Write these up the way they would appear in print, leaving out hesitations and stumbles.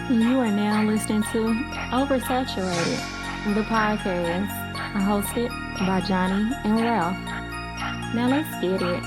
You are now listening to Oversaturated, the podcast, hosted by Johnnie and Ralph. Now let's get it.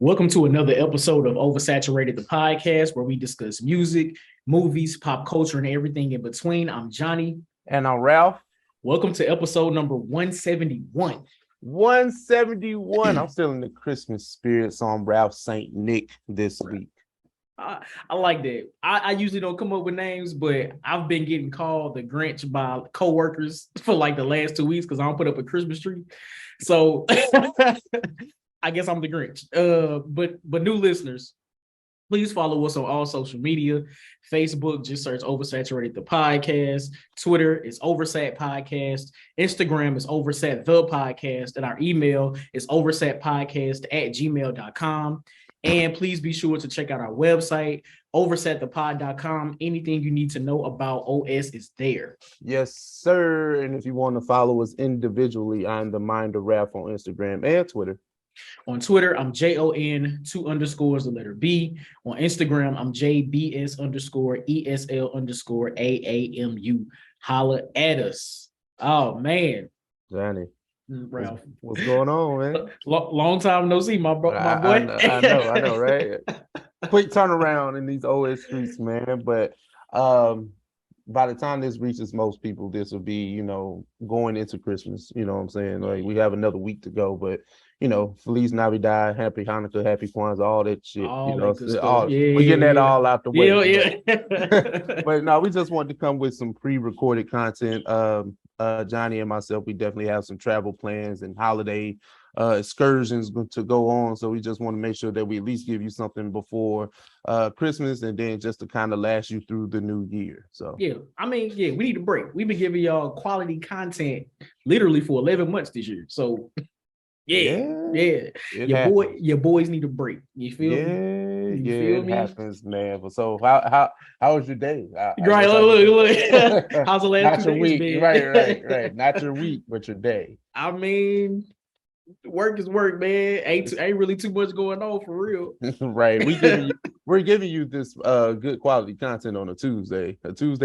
Welcome to another episode of Oversaturated, the podcast, where we discuss music, movies, pop culture, and everything in between. I'm Johnnie. And I'm Ralph. Welcome to episode number 171. 171. I'm still in the Christmas spirit, so I'm Ralph St. Nick this week. I like that. I usually don't come up with names, but I've been getting called the Grinch by coworkers for like the last 2 weeks because I don't put up a Christmas tree. So I guess I'm the Grinch. But new listeners, please follow us on all social media. Facebook, just search Oversaturated the podcast. Twitter is Oversat Podcast. Instagram is Oversat the podcast. And our email is oversatpodcast@gmail.com. And please be sure to check out our website, oversatthepod.com. Anything you need to know about OS is there. Yes, sir. And if you want to follow us individually, I'm the Mind of Ralph on Instagram and Twitter. On Twitter, I'm JON2_B. On Instagram, I'm JBS_ESL_AAMU. Holla at us. Oh, man. Johnny. Ralph. What's going on, man? Long time no see, my boy. I know, right? Quick turnaround in these OS streets, man. But by the time this reaches most people, this will be, going into Christmas. You know what I'm saying? Like, we have another week to go, but Feliz Navidad, Happy Hanukkah, Happy Kwanzaa, all that shit. We're getting that all out the way. Yeah. But no, we just wanted to come with some pre-recorded content. Johnny and myself, we definitely have some travel plans and holiday excursions to go on. So we just want to make sure that we at least give you something before Christmas and then just to kind of last you through the new year. So we need a break. We've been giving y'all quality content literally for 11 months this year. So your boys need a break. You feel me? It happens, man. But so how was your day? Right, look. How's the last 2 days been? Right. Not your week, but your day. I mean, work is work, man. Ain't really too much going on for real. Right. We're giving you this good quality content on a Tuesday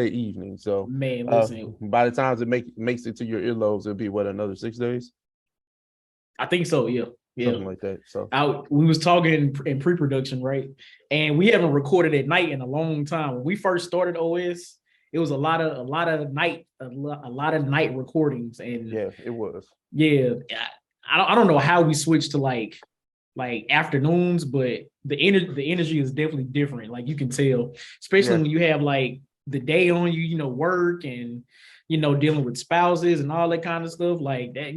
evening. So man, listen. By the time it makes it to your earlobes, it'll be another 6 days? I think so, yeah. Something like that. So we was talking in pre-production, right? And we haven't recorded at night in a long time. When we first started OS, it was a lot of night recordings, and yeah, it was. Yeah, I don't know how we switched to like afternoons, but the energy is definitely different. Like you can tell, especially when you have like the day on you, work and dealing with spouses and all that kind of stuff like that,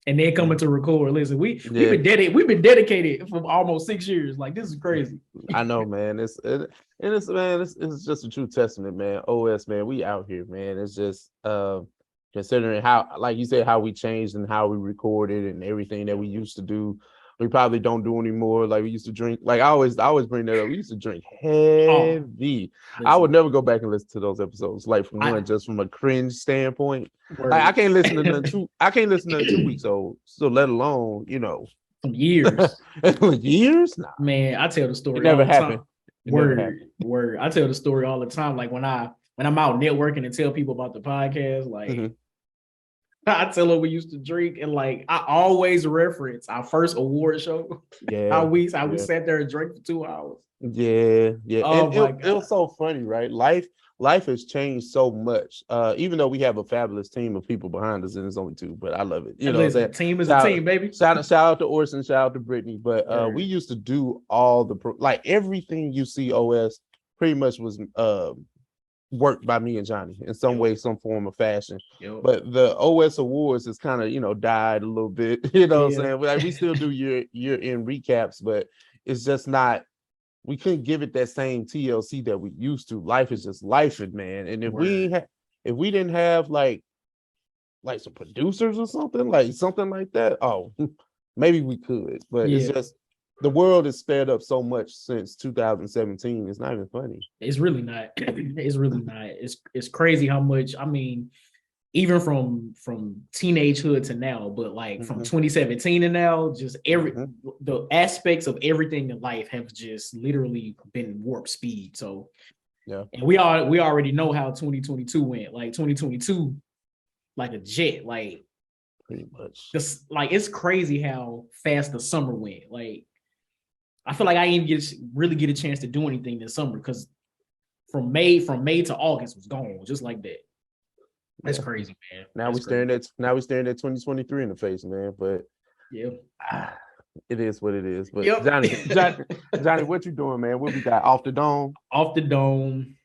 and then coming to record. Listen, we've been dedicated for almost 6 years. Like this is crazy. I know, man. It's just a true testament, man. OS, man, we out here, man. It's just considering how, like you said, how we changed and how we recorded and everything that we used to do. We probably don't do anymore. Like we used to drink. Like I always bring that up. We used to drink heavy. I would never go back and listen to those episodes. Like just from a cringe standpoint. Like, I can't listen to them 2 weeks old. So let alone some years. Years? Nah. Man, I tell the story. It never happened. Word. I tell the story all the time. Like when I'm out networking and tell people about the podcast, like. I tell her we used to drink, and like I always reference our first award show. Yeah, how we sat there and drank for 2 hours. Yeah. Oh my God. It was so funny, right? Life has changed so much. Even though we have a fabulous team of people behind us, and it's only 2, but I love it. Listen, team is a team, baby. Shout out to Orson, shout out to Brittany. But we used to do all everything you see OS pretty much was worked by me and Johnny in some way, some form of fashion. But the OS Awards has kind of, died a little bit, what I'm saying? Like we still do year-end recaps, but it's just not we couldn't give it that same TLC that we used to. Life is just life, man. And if we didn't have like some producers or something like that, oh, maybe we could. But it's just the world has sped up so much since 2017. It's not even funny. It's really not. It's really not. It's crazy how much. I mean, even from teenagehood to now, but like from 2017 to now, just the aspects of everything in life have just literally been warp speed. So yeah, and we already know how 2022 went. Like 2022, like a jet, like pretty much. Just like it's crazy how fast the summer went. Like I feel like I didn't really get a chance to do anything this summer because from May to August was gone just like that. That's crazy, man. Now we're staring at 2023 in the face, man. But yeah, it is what it is. But Johnny, what you doing, man? What we got off the dome? Off the dome.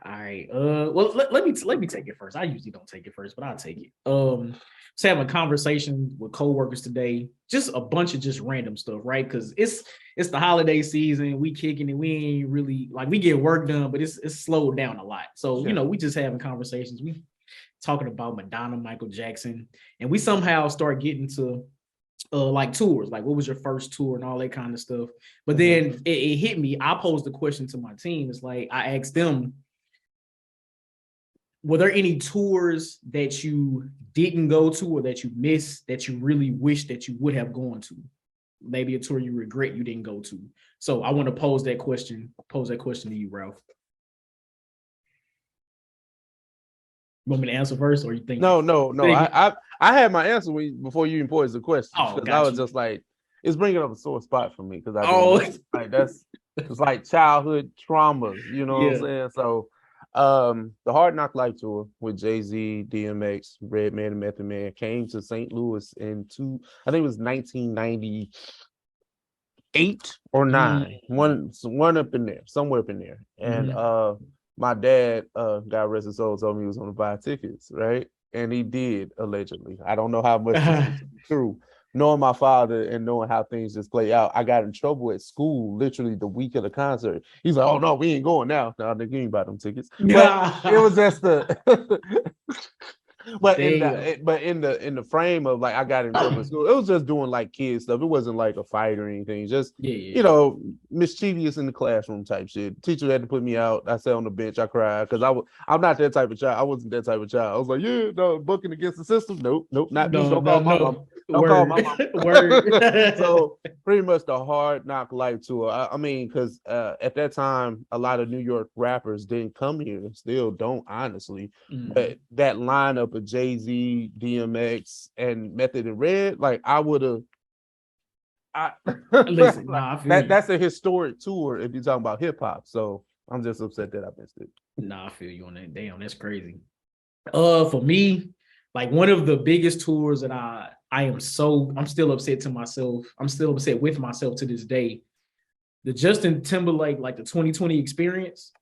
All right. Well, let me take it first. I usually don't take it first, but I'll take it. Just having a conversation with coworkers today. Just a bunch of just random stuff, right? Because it's the holiday season. We kicking it. We ain't really like we get work done, but it's slowed down a lot. So we just having conversations. We talking about Madonna, Michael Jackson, and we somehow start getting to like tours, like what was your first tour and all that kind of stuff. But then it hit me. I posed the question to my team. It's like I asked them, were there any tours that you didn't go to or that you missed that you really wish that you would have gone to? Maybe a tour you regret you didn't go to. So I want to pose that question to you, Ralph. You want me to answer first, or you think? No. I had my answer before you even posed the question. Because I was just like, it's bringing up a sore spot for me because it's like childhood trauma. You know what I'm saying? So, the Hard Knock Life tour with Jay-Z, DMX, Redman, and Method Man came to St. Louis I think it was 1998 or 9. One up in there, somewhere up in there, and my dad, God rest his soul, told me he was going to buy tickets, right? And he did, allegedly. I don't know how much this is true. Knowing my father and knowing how things just play out, I got in trouble at school literally the week of the concert. He's like, "Oh no, we ain't going now." No, nigga, you ain't buy them tickets. But it was just But in the frame of like I got in trouble at school, it was just doing like kid stuff. It wasn't like a fight or anything. Just mischievous in the classroom type shit. Teacher had to put me out. I sat on the bench. I cried because I'm not that type of child. I wasn't that type of child. I was like, bucking against the system. Nope, not me. Don't call my mom. Don't call my mom. Word. So pretty much the Hard Knock Life tour. I mean, because at that time, a lot of New York rappers didn't come here. Still don't, honestly. But that lineup of Jay-Z, DMX, and Method and Red, like I would have. Listen, that's a historic tour if you're talking about hip hop. So I'm just upset that I missed it. Nah, I feel you on that. Damn, that's crazy. For me, like one of the biggest tours that I'm still upset to myself. I'm still upset with myself to this day. The Justin Timberlake, like the 2020 experience.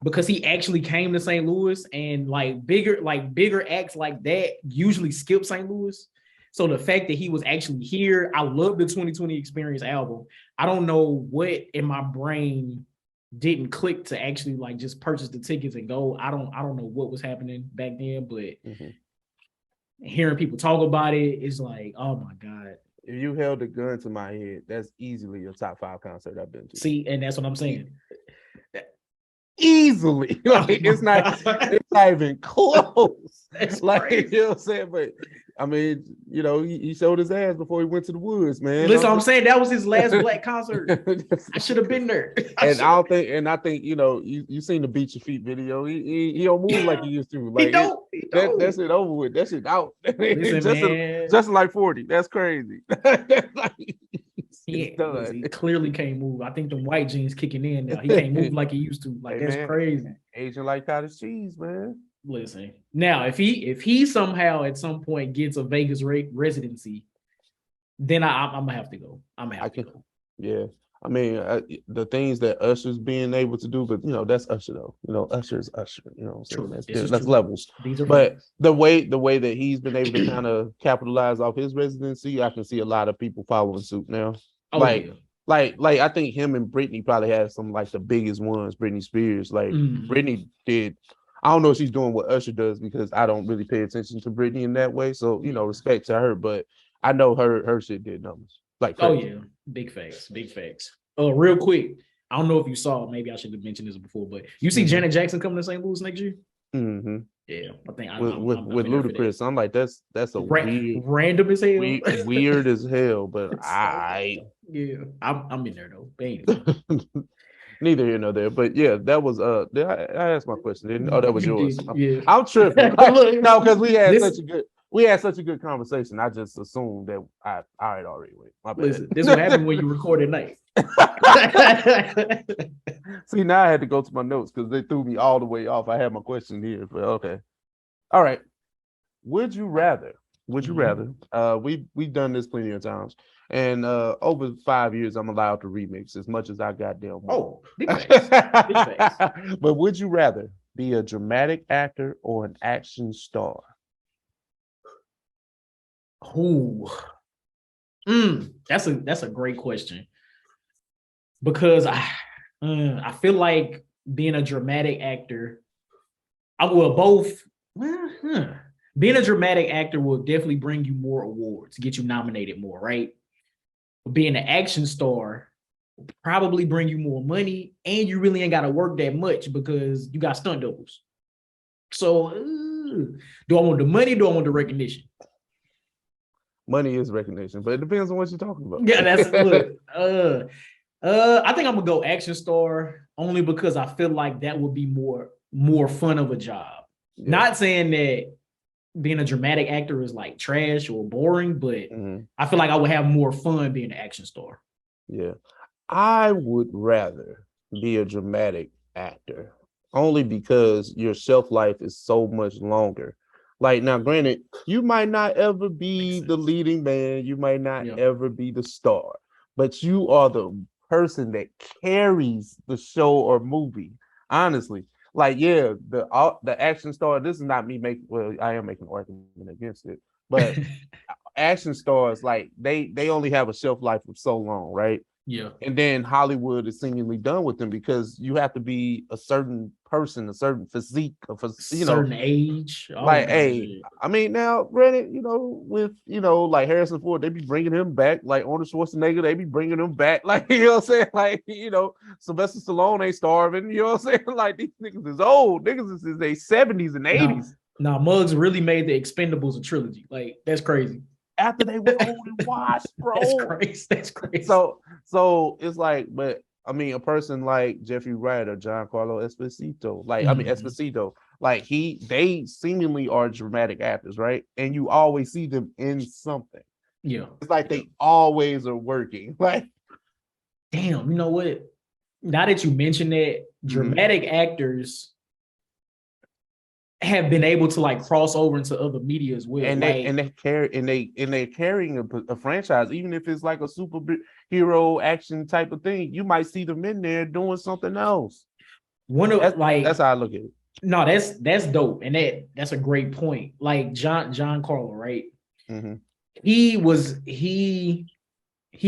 Because he actually came to St. Louis, and like bigger acts like that usually skip St. Louis. So the fact that he was actually here, I love the 2020 Experience album. I don't know what in my brain didn't click to actually like just purchase the tickets and go. I don't know what was happening back then, but hearing people talk about it, it's like, oh my God. If you held a gun to my head, that's easily a top 5 concert I've been to. See, and that's what I'm saying. Easily, like it's not even close. That's like crazy. You know what I'm saying, but I mean, he showed his ass before he went to the woods, man. Listen, I'm saying that was his last black concert. I should have been there. I think you seen the Beat Your Feet video. He don't move like he used to. Like he don't. That shit over with. That shit out. Listen, just like 40. That's crazy. He clearly can't move. I think the white genes kicking in now. He can't move like he used to. Like that's crazy. Aging like cottage cheese, man. Listen, now if he somehow at some point gets a Vegas residency, then I'm gonna have to go. I'm gonna have to go. Yeah, I mean the things that Usher's being able to do, but that's Usher though. Usher is Usher. You know what I'm saying? That's levels. But the way that he's been able to kind of capitalize off his residency, I can see a lot of people following suit now. Like I think him and Britney probably had some like the biggest ones. Britney Spears, like Britney did. I don't know if she's doing what Usher does because I don't really pay attention to Britney in that way. So respect to her, but I know her shit did numbers like Oh crazy. yeah, big facts, big facts. Real quick, I don't know if you saw. Maybe I should have mentioned this before, but you see Janet Jackson coming to St. Louis next year. Mm-hmm. Yeah, I think With I'm in there for that. Ludacris, I'm like that's a weird, Random as hell. weird as hell. But yeah, I'm in there though. But anyway. Neither here nor there. But yeah, that was did I asked my question, didn't? Oh, that was You yours. did, yeah. I'm tripping. No, because we had such a good conversation. I just assumed that I had already went. My bad. Listen, this is what happened when you record at night. See, now I had to go to my notes because they threw me all the way off. I had my question here, but okay. All right. Would you rather? We've done this plenty of times. And over 5 years, I'm allowed to remix as much as I goddamn want. Oh, big facts. Big facts. But would you rather be a dramatic actor or an action star? Ooh. That's a great question. Because I feel like being a dramatic actor, being a dramatic actor will definitely bring you more awards, get you nominated more, right? But being an action star will probably bring you more money, and you really ain't got to work that much because you got stunt doubles. So, do I want the money? Do I want the recognition? Money is recognition, but it depends on what you're talking about. Yeah, that's look. I think I'm gonna go action star only because I feel like that would be more fun of a job. Yeah. Not saying that being a dramatic actor is like trash or boring, but I feel like I would have more fun being an action star. Yeah, I would rather be a dramatic actor only because your shelf life is so much longer. Like now, granted, you might not ever be the leading man, you might not ever be the star, but you are the person that carries the show or movie. Honestly, like the action star. This is not me making. Well, I am making an argument against it, but action stars like they only have a shelf life of so long, right? Yeah. And then Hollywood is seemingly done with them because you have to be a certain person, a certain physique, certain age. Like, hey, I mean, now, granted, with like Harrison Ford, they be bringing him back. Like Arnold Schwarzenegger, they be bringing him back. Like, you know what I'm saying? Like, Sylvester Stallone ain't starving. You know what I'm saying? Like, these niggas is old. Niggas is in their 70s and 80s. Nah, Muggs really made the Expendables a trilogy. Like, that's crazy. After they were old and washed, bro. That's crazy. So it's like, but I mean, a person like Jeffrey Wright or Giancarlo Esposito, Esposito, like they seemingly are dramatic actors, right? And you always see them in something. Yeah. It's like they always are working. Like, damn, you know what? Now that you mention that, dramatic actors have been able to like cross over into other media as well, and they're carrying a franchise, even if it's like a superhero action type of thing. You might see them in there doing something else. That's how I look at it. No, that's dope, and that's a great point. Like Giancarlo, right? He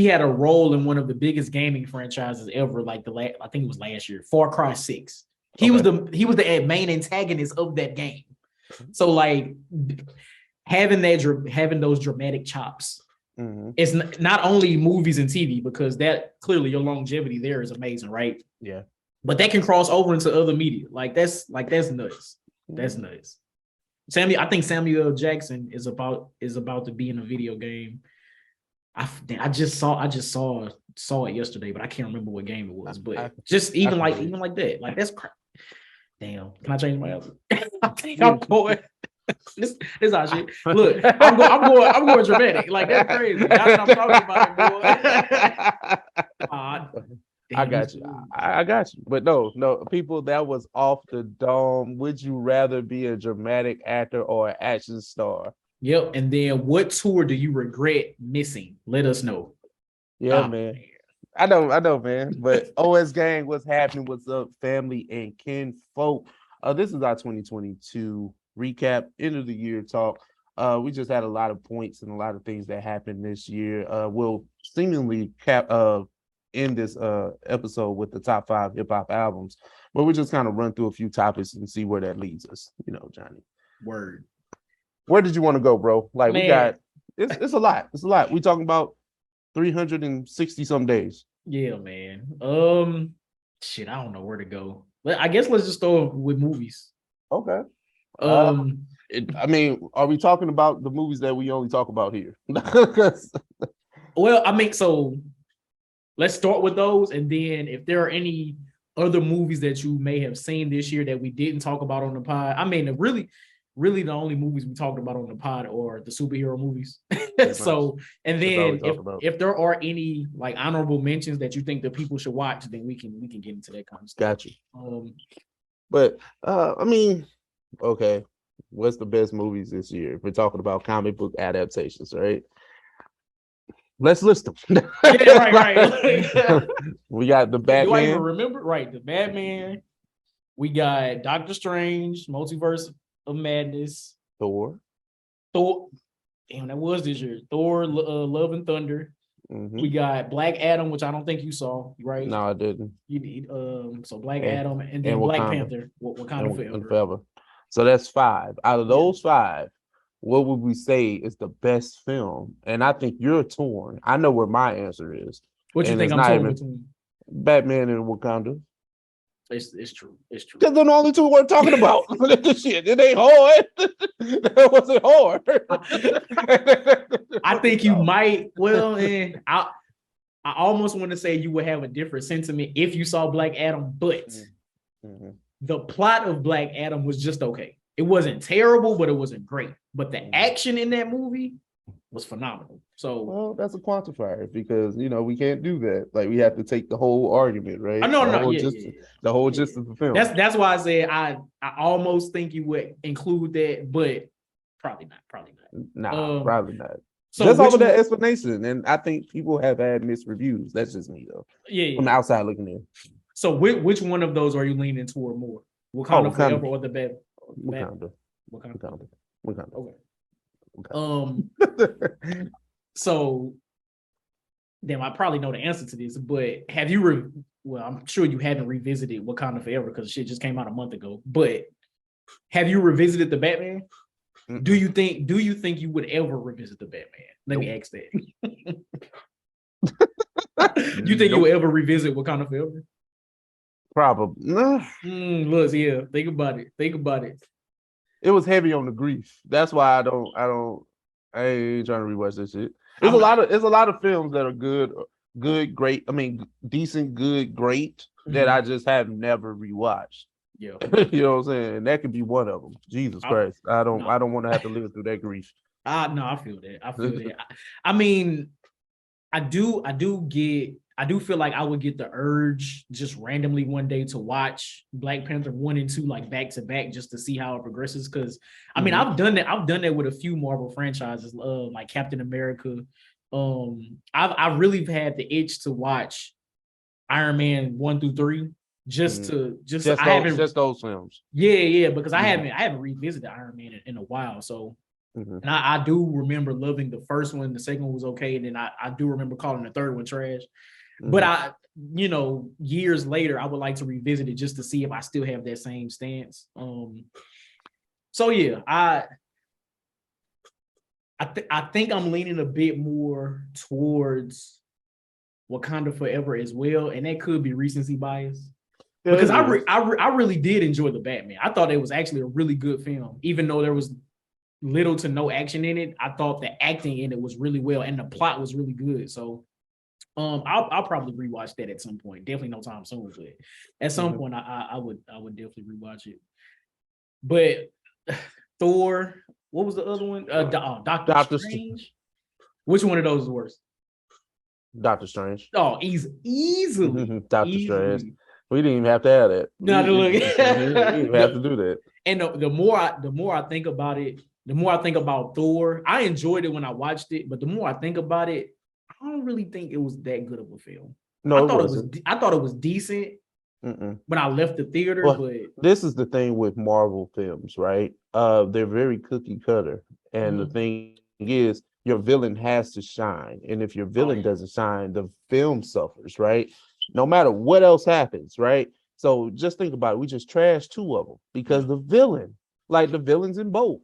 had a role in one of the biggest gaming franchises ever. Like I think it was last year, Far Cry 6. He was the main antagonist of that game. So like having those dramatic chops. It's not only movies and TV, because that clearly your longevity there is amazing, right? Yeah. But that can cross over into other media. That's nuts. That's nuts. I think Samuel Jackson is about to be in a video game. I just saw it yesterday, but I can't remember what game it was. But even like that, like that's crap. Damn, can I change my answer? I'm going. This our shit. Look, I'm going dramatic. Like that's crazy. That's what I'm talking about, boy. I got you. But no, people, that was off the dome. Would you rather be a dramatic actor or an action star? Yep. And then what tour do you regret missing? Let us know. Yeah, man. I know, man. But OS Gang, what's happening? What's up, family and kinfolk? This is our 2022 recap, end of the year talk. We just had a lot of points and a lot of things that happened this year. We'll seemingly end this episode with the top 5 hip hop albums, but we just kind of run through a few topics and see where that leads us. Johnny. Word. Where did you want to go, bro? Like Man. we got it's a lot. It's a lot. We talking about 360 some days. Yeah, man. Shit, I don't know where to go. I guess let's just start with movies. Okay. I mean, are we talking about the movies that we only talk about here? Well, I mean, so let's start with those, and then if there are any other movies that you may have seen this year that we didn't talk about on the pod. I mean, really the only movies we talked about on the pod are the superhero movies. So, and then if there are any like honorable mentions that you think that people should watch, then we can get into that kind of stuff. Got you. But I mean, okay, what's the best movies this year? If we're talking about comic book adaptations, right? Let's list them. Yeah, right. We got the Batman. Do I even remember? Right, the Batman. We got Doctor Strange, Multiverse of Madness. Thor. Damn, that was this year. Thor, Love and Thunder. Mm-hmm. We got Black Adam, which I don't think you saw, right? No, I didn't. You need so Black Adam and then Black Panther. Wakanda Forever. So that's 5. Out of those 5, what would we say is the best film? And I think you're torn. I know where my answer is. What you think I'm torn between? Batman and Wakanda. It's true. It's true. Because they're the only 2 we're talking about. This shit, it ain't hard. That wasn't hard. I think you might. Well, and I almost want to say you would have a different sentiment if you saw Black Adam, but the plot of Black Adam was just okay. It wasn't terrible, but it wasn't great. But the action in that movie was phenomenal. So, well, that's a quantifier because we can't do that. Like we have to take the whole argument, right? The whole gist of the film. That's why I said I almost think you would include that, but probably not. Nah, probably not. So just off of that explanation, and I think people have had mixed reviews. That's just me though. Yeah. From the outside looking in. So which one of those are you leaning toward more? Wakanda Forever or the Batman? Wakanda. Okay. So, damn, I probably know the answer to this, but have you? Well, I'm sure you haven't revisited Wakanda Forever because shit just came out a month ago. But have you revisited the Batman? Mm-hmm. Do you think you would ever revisit the Batman? Let me ask that. You think you would ever revisit Wakanda Forever? Probably. Look, yeah. Think about it. It was heavy on the grief. That's why I ain't trying to rewatch this shit. There's a lot of films that are good, great. I mean, decent, good, great that I just have never rewatched. Yeah. You know what I'm saying? That could be one of them. Jesus Christ. I don't want to have to live through that grief. No, I feel that. I mean, I do feel like I would get the urge just randomly one day to watch Black Panther 1 and 2 like back to back just to see how it progresses. Because I mean, I've done that with a few Marvel franchises, like Captain America. I really had the itch to watch Iron Man 1 through 3 just those films. Yeah, because I haven't revisited Iron Man in a while. So and I do remember loving the first one, the second one was okay, and then I do remember calling the third one trash. But years later, I would like to revisit it just to see if I still have that same stance. So yeah, I think I'm leaning a bit more towards Wakanda Forever as well, and that could be recency bias. Because I really did enjoy the Batman. I thought it was actually a really good film, even though there was little to no action in it. I thought the acting in it was really well, and the plot was really good. So. I'll probably rewatch that at some point. Definitely no time soon, but at some point I would definitely rewatch it. But Thor, what was the other one? Doctor Strange. Which one of those is worse? Doctor Strange. Oh, easily. Doctor Strange. We didn't even have to have that. No, look. We didn't have to do that. And the more I think about it, the more I think about Thor. I enjoyed it when I watched it, but the more I think about it, I don't really think it was that good of a film. No, I thought it was decent when I left the theater. But this is the thing with Marvel films, right? They're very cookie cutter, and the thing is, your villain has to shine. And if your villain doesn't shine, the film suffers, right? No matter what else happens, right? So just think about it. We just trashed two of them because the villain, like the villains in both.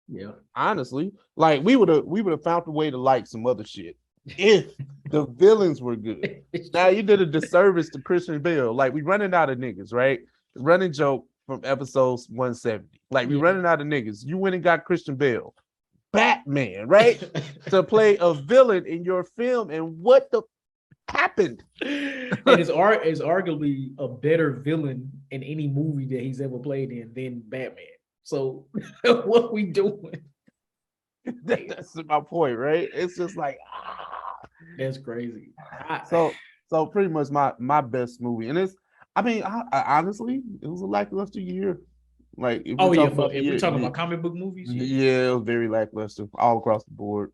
Yeah. Honestly, like we would have found a way to like some other shit if the villains were good. Now you did a disservice to Christian Bale. Like we running out of niggas, right? Running joke from episodes 170. Like we running out of niggas. You went and got Christian Bale, Batman, right? To play a villain in your film, and what the happened? And is arguably a better villain in any movie that he's ever played in than Batman. So what we doing? That's my point, right? It's just like that's crazy. So pretty much my best movie, and it's I honestly it was a lackluster year. Like if we're talking about comic book movies. Yeah, it was very lackluster all across the board.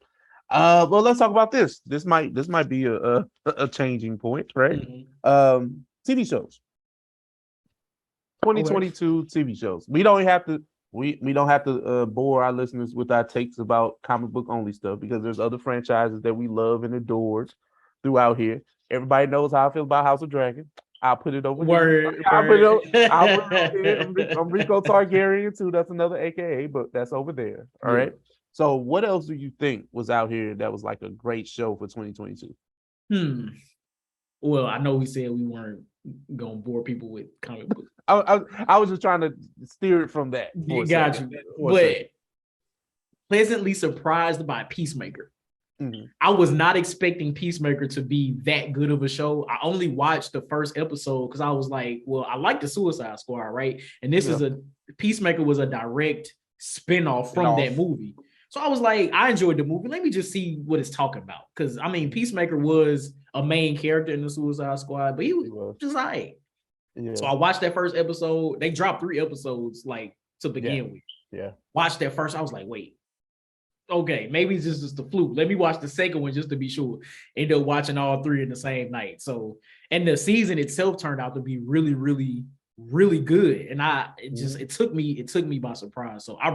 Well, let's talk about this. This might be a changing point, right? Mm-hmm. TV shows. 2022 TV shows. We don't have to bore our listeners with our takes about comic book only stuff because there's other franchises that we love and adore throughout here. Everybody knows how I feel about House of Dragon. I'll put it over here. I'll put it over here. I'm Rico Targaryen too. That's another AKA, but that's over there. All right. So what else do you think was out here that was like a great show for 2022? Well, I know we said we weren't gonna bore people with comic books. I was just trying to steer it from that. You got you. But pleasantly surprised by Peacemaker. Mm-hmm. I was not expecting Peacemaker to be that good of a show. I only watched the first episode because I was like, well, I like the Suicide Squad, right? And this is Peacemaker was a direct spinoff from that movie. So I was like, I enjoyed the movie. Let me just see what it's talking about. Because, I mean, Peacemaker was a main character in the Suicide Squad, but he was just like. Yeah. So I watched that first episode. They dropped 3 episodes, like, to begin with. Yeah. Watched that first. I was like, wait. Okay, maybe it's just the fluke. Let me watch the second one just to be sure. Ended up watching all 3 in the same night. So, and the season itself turned out to be really, really, really good. And it took me by surprise. So I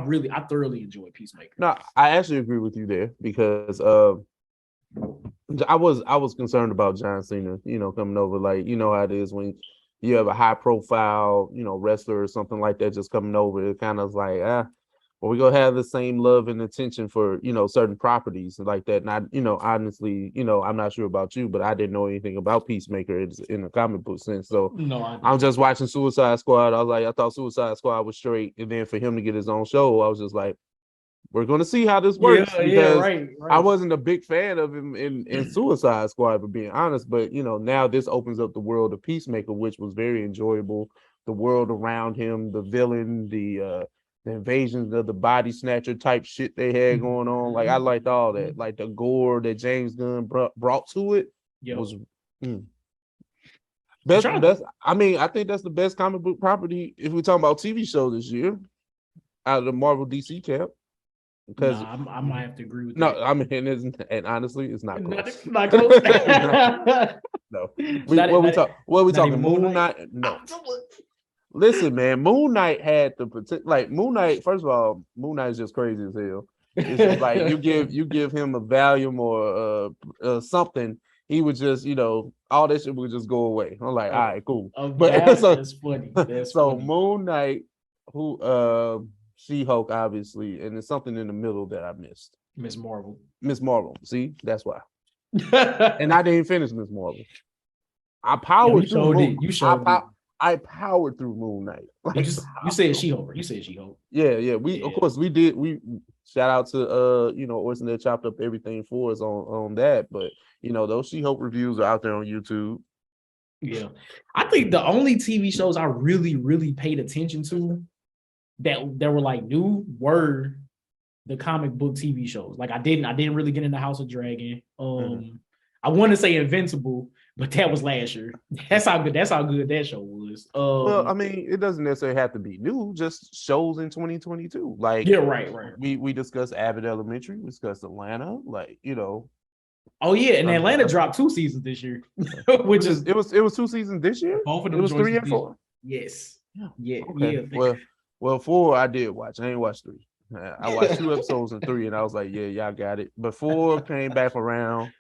thoroughly enjoyed Peacemaker. No, I actually agree with you there because I was concerned about John Cena, coming over. Like, you know how it is when you have a high profile, wrestler or something like that just coming over. It kind of like, well, we're gonna have the same love and attention for certain properties like that. And I, honestly, I'm not sure about you, but I didn't know anything about Peacemaker in a comic book sense. So I'm just watching Suicide Squad. I was like, I thought Suicide Squad was straight, and then for him to get his own show, I was just like, we're gonna see how this works. Right. I wasn't a big fan of him in Suicide Squad, for being honest. But now this opens up the world of Peacemaker, which was very enjoyable. The world around him, the villain, the invasions of the body snatcher type shit they had going on. Like, I liked all that. Like the gore that James Gunn brought to it was best. I mean, I think that's the best comic book property if we're talking about TV show this year out of the Marvel DC camp. Because I might have to agree with that. No, I mean, and honestly, it's not close. Not close. No. What are we talking? Moon Knight? No. Listen, man, Moon Knight had the potential. Like, Moon Knight, first of all, Moon Knight is just crazy as hell. It's just like you give him a Valium or something, he would just, all that shit would just go away. I'm like, all right, cool. But that's funny. That's so funny. Moon Knight, who She-Hulk, obviously, and there's something in the middle that I missed. Miss Marvel. See, that's why. And I didn't finish Miss Marvel. I powered through. I powered through Moon Knight. Like, you said She-Hulk. You said She-Hulk. Yeah. Of course we did. We shout out to Orson that chopped up everything for us on that. But those She-Hulk reviews are out there on YouTube. Yeah, I think the only TV shows I really, really paid attention to that were like new were the comic book TV shows. Like I didn't really get into House of Dragon. I want to say Invincible, but that was last year. That's how good that show was. Well, I mean, it doesn't necessarily have to be new, just shows in 2022. Like, yeah, right. We discussed Abbott Elementary, we discussed Atlanta, like, Oh yeah, and Atlanta dropped 2 seasons this year, which is it was 2 seasons this year. Both of them. It was 3 and 4. Yes. Okay. Well, 4 I did watch. I ain't watched 3. I watched 2 episodes and 3, and I was like, yeah, y'all got it. But 4 came back around,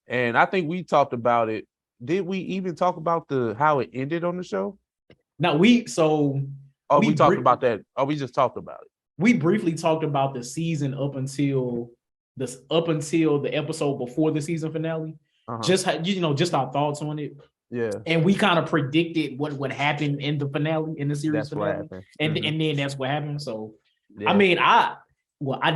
and I think we talked about it. Did we even talk about how it ended on the show? Now We talked about that. Oh, we just talked about it. We briefly talked about the season up until the episode before the season finale. Just our thoughts on it. Yeah. And we kind of predicted what would happen in the finale, in the series finale. And then that's what happened. So yeah. I mean, I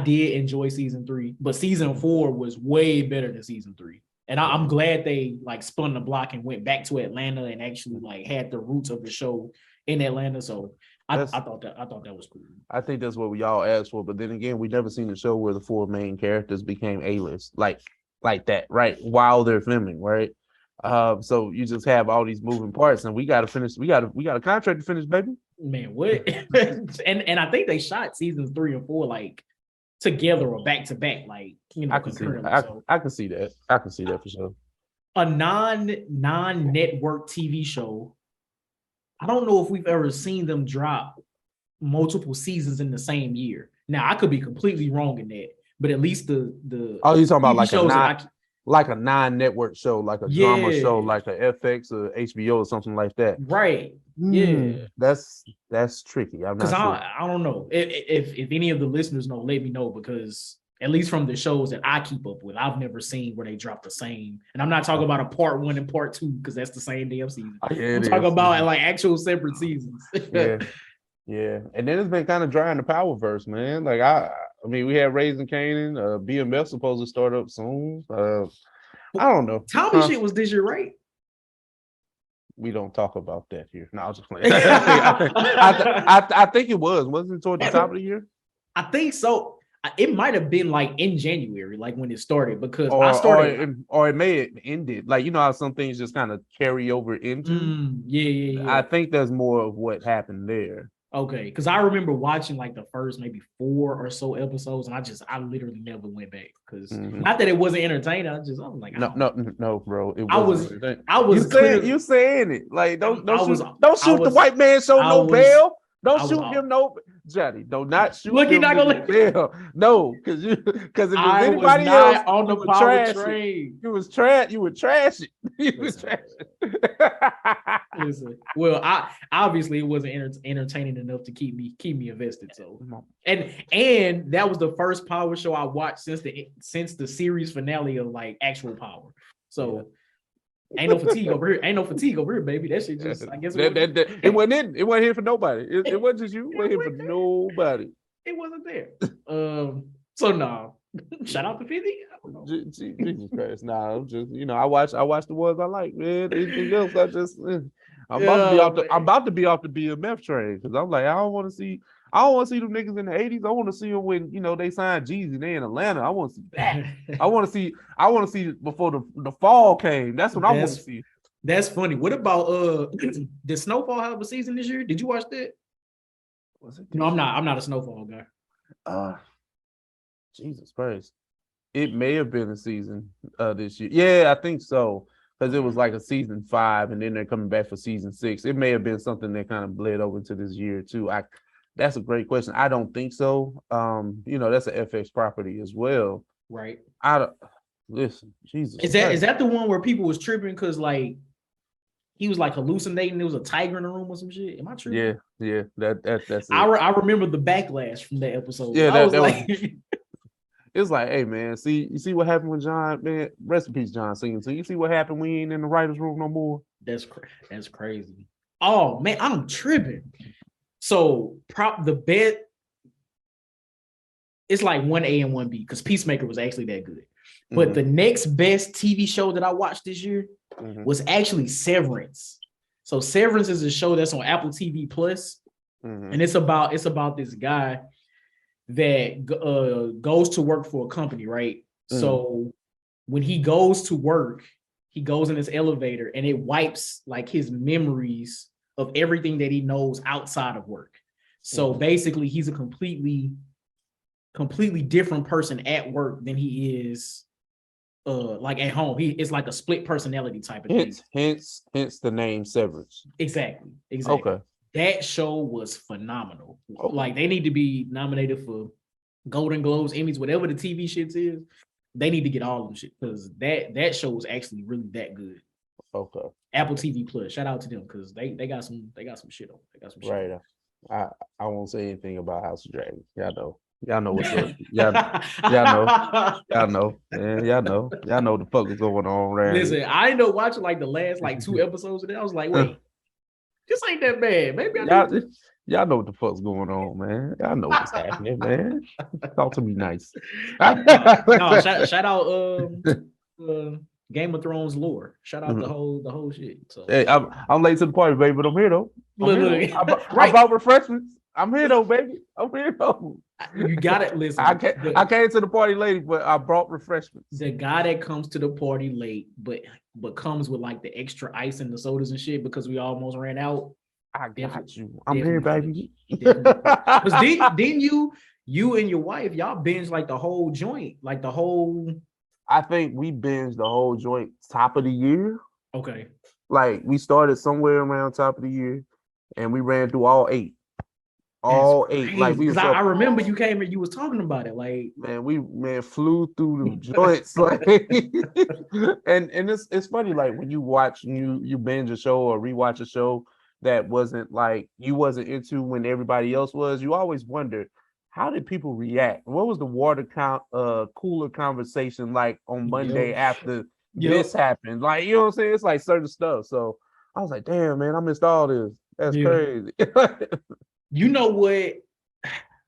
did enjoy season 3, but season 4 was way better than season 3. And I'm glad they like spun the block and went back to Atlanta and actually like had the roots of the show in Atlanta. So I thought that was cool. I think that's what we all asked for. But then again, we never seen a show where the 4 main characters became A-list like that, right? While they're filming, right? So you just have all these moving parts, and we got to finish. We got a contract to finish, baby. Man, what? and I think they shot seasons 3 and 4 like together or back to back, like I can see that. I can see that. I can see that for sure. A non-network TV show. I don't know if we've ever seen them drop multiple seasons in the same year. Now I could be completely wrong in that, but at least the you're talking about like a non-network show, like a drama show, like a FX or HBO or something like that. Right. Yeah. That's tricky. Because I don't know. If any of the listeners know, let me know, because at least from the shows that I keep up with, I've never seen where they drop the same. And I'm not talking about a part 1 and part 2, because that's the same damn season. I'm talking about like actual separate seasons. Yeah. And then it's been kind of dry in the Powerverse, man. Like I mean, we had Raising Kanan, BMF supposed to start up soon. I don't know. Tommy shit was this year, right? We don't talk about that here. No, I was just playing. I think it wasn't it toward the top of the year? I think so. It might have been like in January, like when it started, because I started, or it may have ended. Like, you know how some things just kind of carry over into. Yeah. I think there's more of what happened there. Okay, because I remember watching like the first maybe 4 or so episodes, and I literally never went back, because not that it wasn't entertaining. I was like, no, bro. You saying it like don't shoot the white man show no bail. Don't shoot him no, Johnny. Don't not shoot. Look, you're not gonna bail. No, because if it was anybody else on the power train, you was trash. You would trash it. Listen, well, obviously it wasn't entertaining enough to keep me invested. So, and that was the first Power show I watched since the series finale of like actual Power. So. Ain't no fatigue over here, baby. That shit just, I guess it wasn't here for nobody. It wasn't just you. It wasn't here for nobody. It wasn't there. So no. Shout out to 50. Jesus Christ. Nah, just I watch the ones I like, man. Anything else, I'm about to be off the BMF train, because I'm like, I don't want to see them niggas in the 80s. I want to see them when they signed Jeezy. They in Atlanta. I want to see that. I want to see before the fall came. That's what I want to see. That's funny. What about did Snowfall have a season this year? Did you watch that? Was it? No, I'm not a Snowfall guy. Jesus Christ. It may have been a season this year. Yeah, I think so. Because it was like a season 5, and then they're coming back for season 6. It may have been something that kind of bled over into this year too. That's a great question. I don't think so. That's an FX property as well. Right. Listen, Jesus. Is that the one where people was tripping because like he was like hallucinating? There was a tiger in the room or some shit. Am I tripping? Yeah. That's it. I remember the backlash from that episode. Yeah, that was it's like, hey man, you see what happened with John, man. Rest in peace, John Singing. So you see what happened when he ain't in the writer's room no more. That's crazy. Oh man, I'm tripping. So the bet, it's like 1A and 1B, because Peacemaker was actually that good. But the next best TV show that I watched this year was actually Severance. So Severance is a show that's on Apple TV Plus, and it's about this guy that goes to work for a company, right? So when he goes to work, he goes in his elevator and it wipes like his memories of everything that he knows outside of work. So basically he's a completely different person at work than he is like at home. It's like a split personality type of thing. Hence the name Severance. Exactly. Okay. That show was phenomenal. Okay. Like they need to be nominated for Golden Globes, Emmys, whatever the TV shit is, they need to get all of them shit because that show is actually really that good. Okay. Apple TV Plus, shout out to them because they got some shit on. They got some shit. Right. I won't say anything about House of Dragons. Y'all know what's up. Y'all know. Man, y'all know what the fuck is going on, right? Listen, I ended up watching like the last like 2 episodes of that. I was like, wait, this ain't that bad. Maybe y'all know what the fuck's going on, man. Y'all know what's happening, man. Talk to me nice. no, shout out Game of Thrones lore. Shout out the whole shit. So hey, I'm late to the party, baby, but I'm here though. I brought refreshments. I'm here though, baby. I'm here though. You got it. Listen, I came to the party late, but I brought refreshments. The guy that comes to the party late, but comes with like the extra ice and the sodas and shit because we almost ran out. I got you. I'm here, baby. Because didn't you and your wife, y'all binge like the whole joint, like the whole. I think we binged the whole joint top of the year. Okay. Like we started somewhere around top of the year, and we ran through all 8. All 8. Like we. I remember you came and you was talking about it. Like we flew through the joints. Like, and it's funny. Like when you watch you binge a show or rewatch a show that wasn't like you wasn't into when everybody else was, you always wonder how did people react? What was the water cooler conversation like on Monday after this happened? Like, you know what I'm saying? It's like certain stuff. So I was like, damn, man, I missed all this. That's crazy. You know what?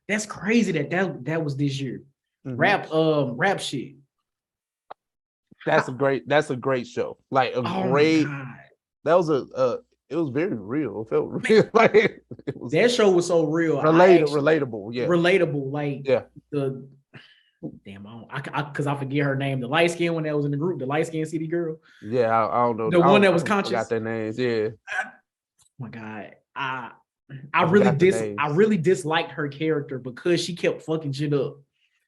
That's crazy that was this year. Mm-hmm. Rap shit. That's a great show. Like that was it was very real. It felt real. Like that show was so real. Relatable. Yeah. Relatable. Like the damn, because I forget her name. The light skin one that was in the group, the light skin city girl. Yeah, I don't know. The one that was conscious. I got their names. Yeah. Oh my God. I really disliked her character because she kept fucking shit up.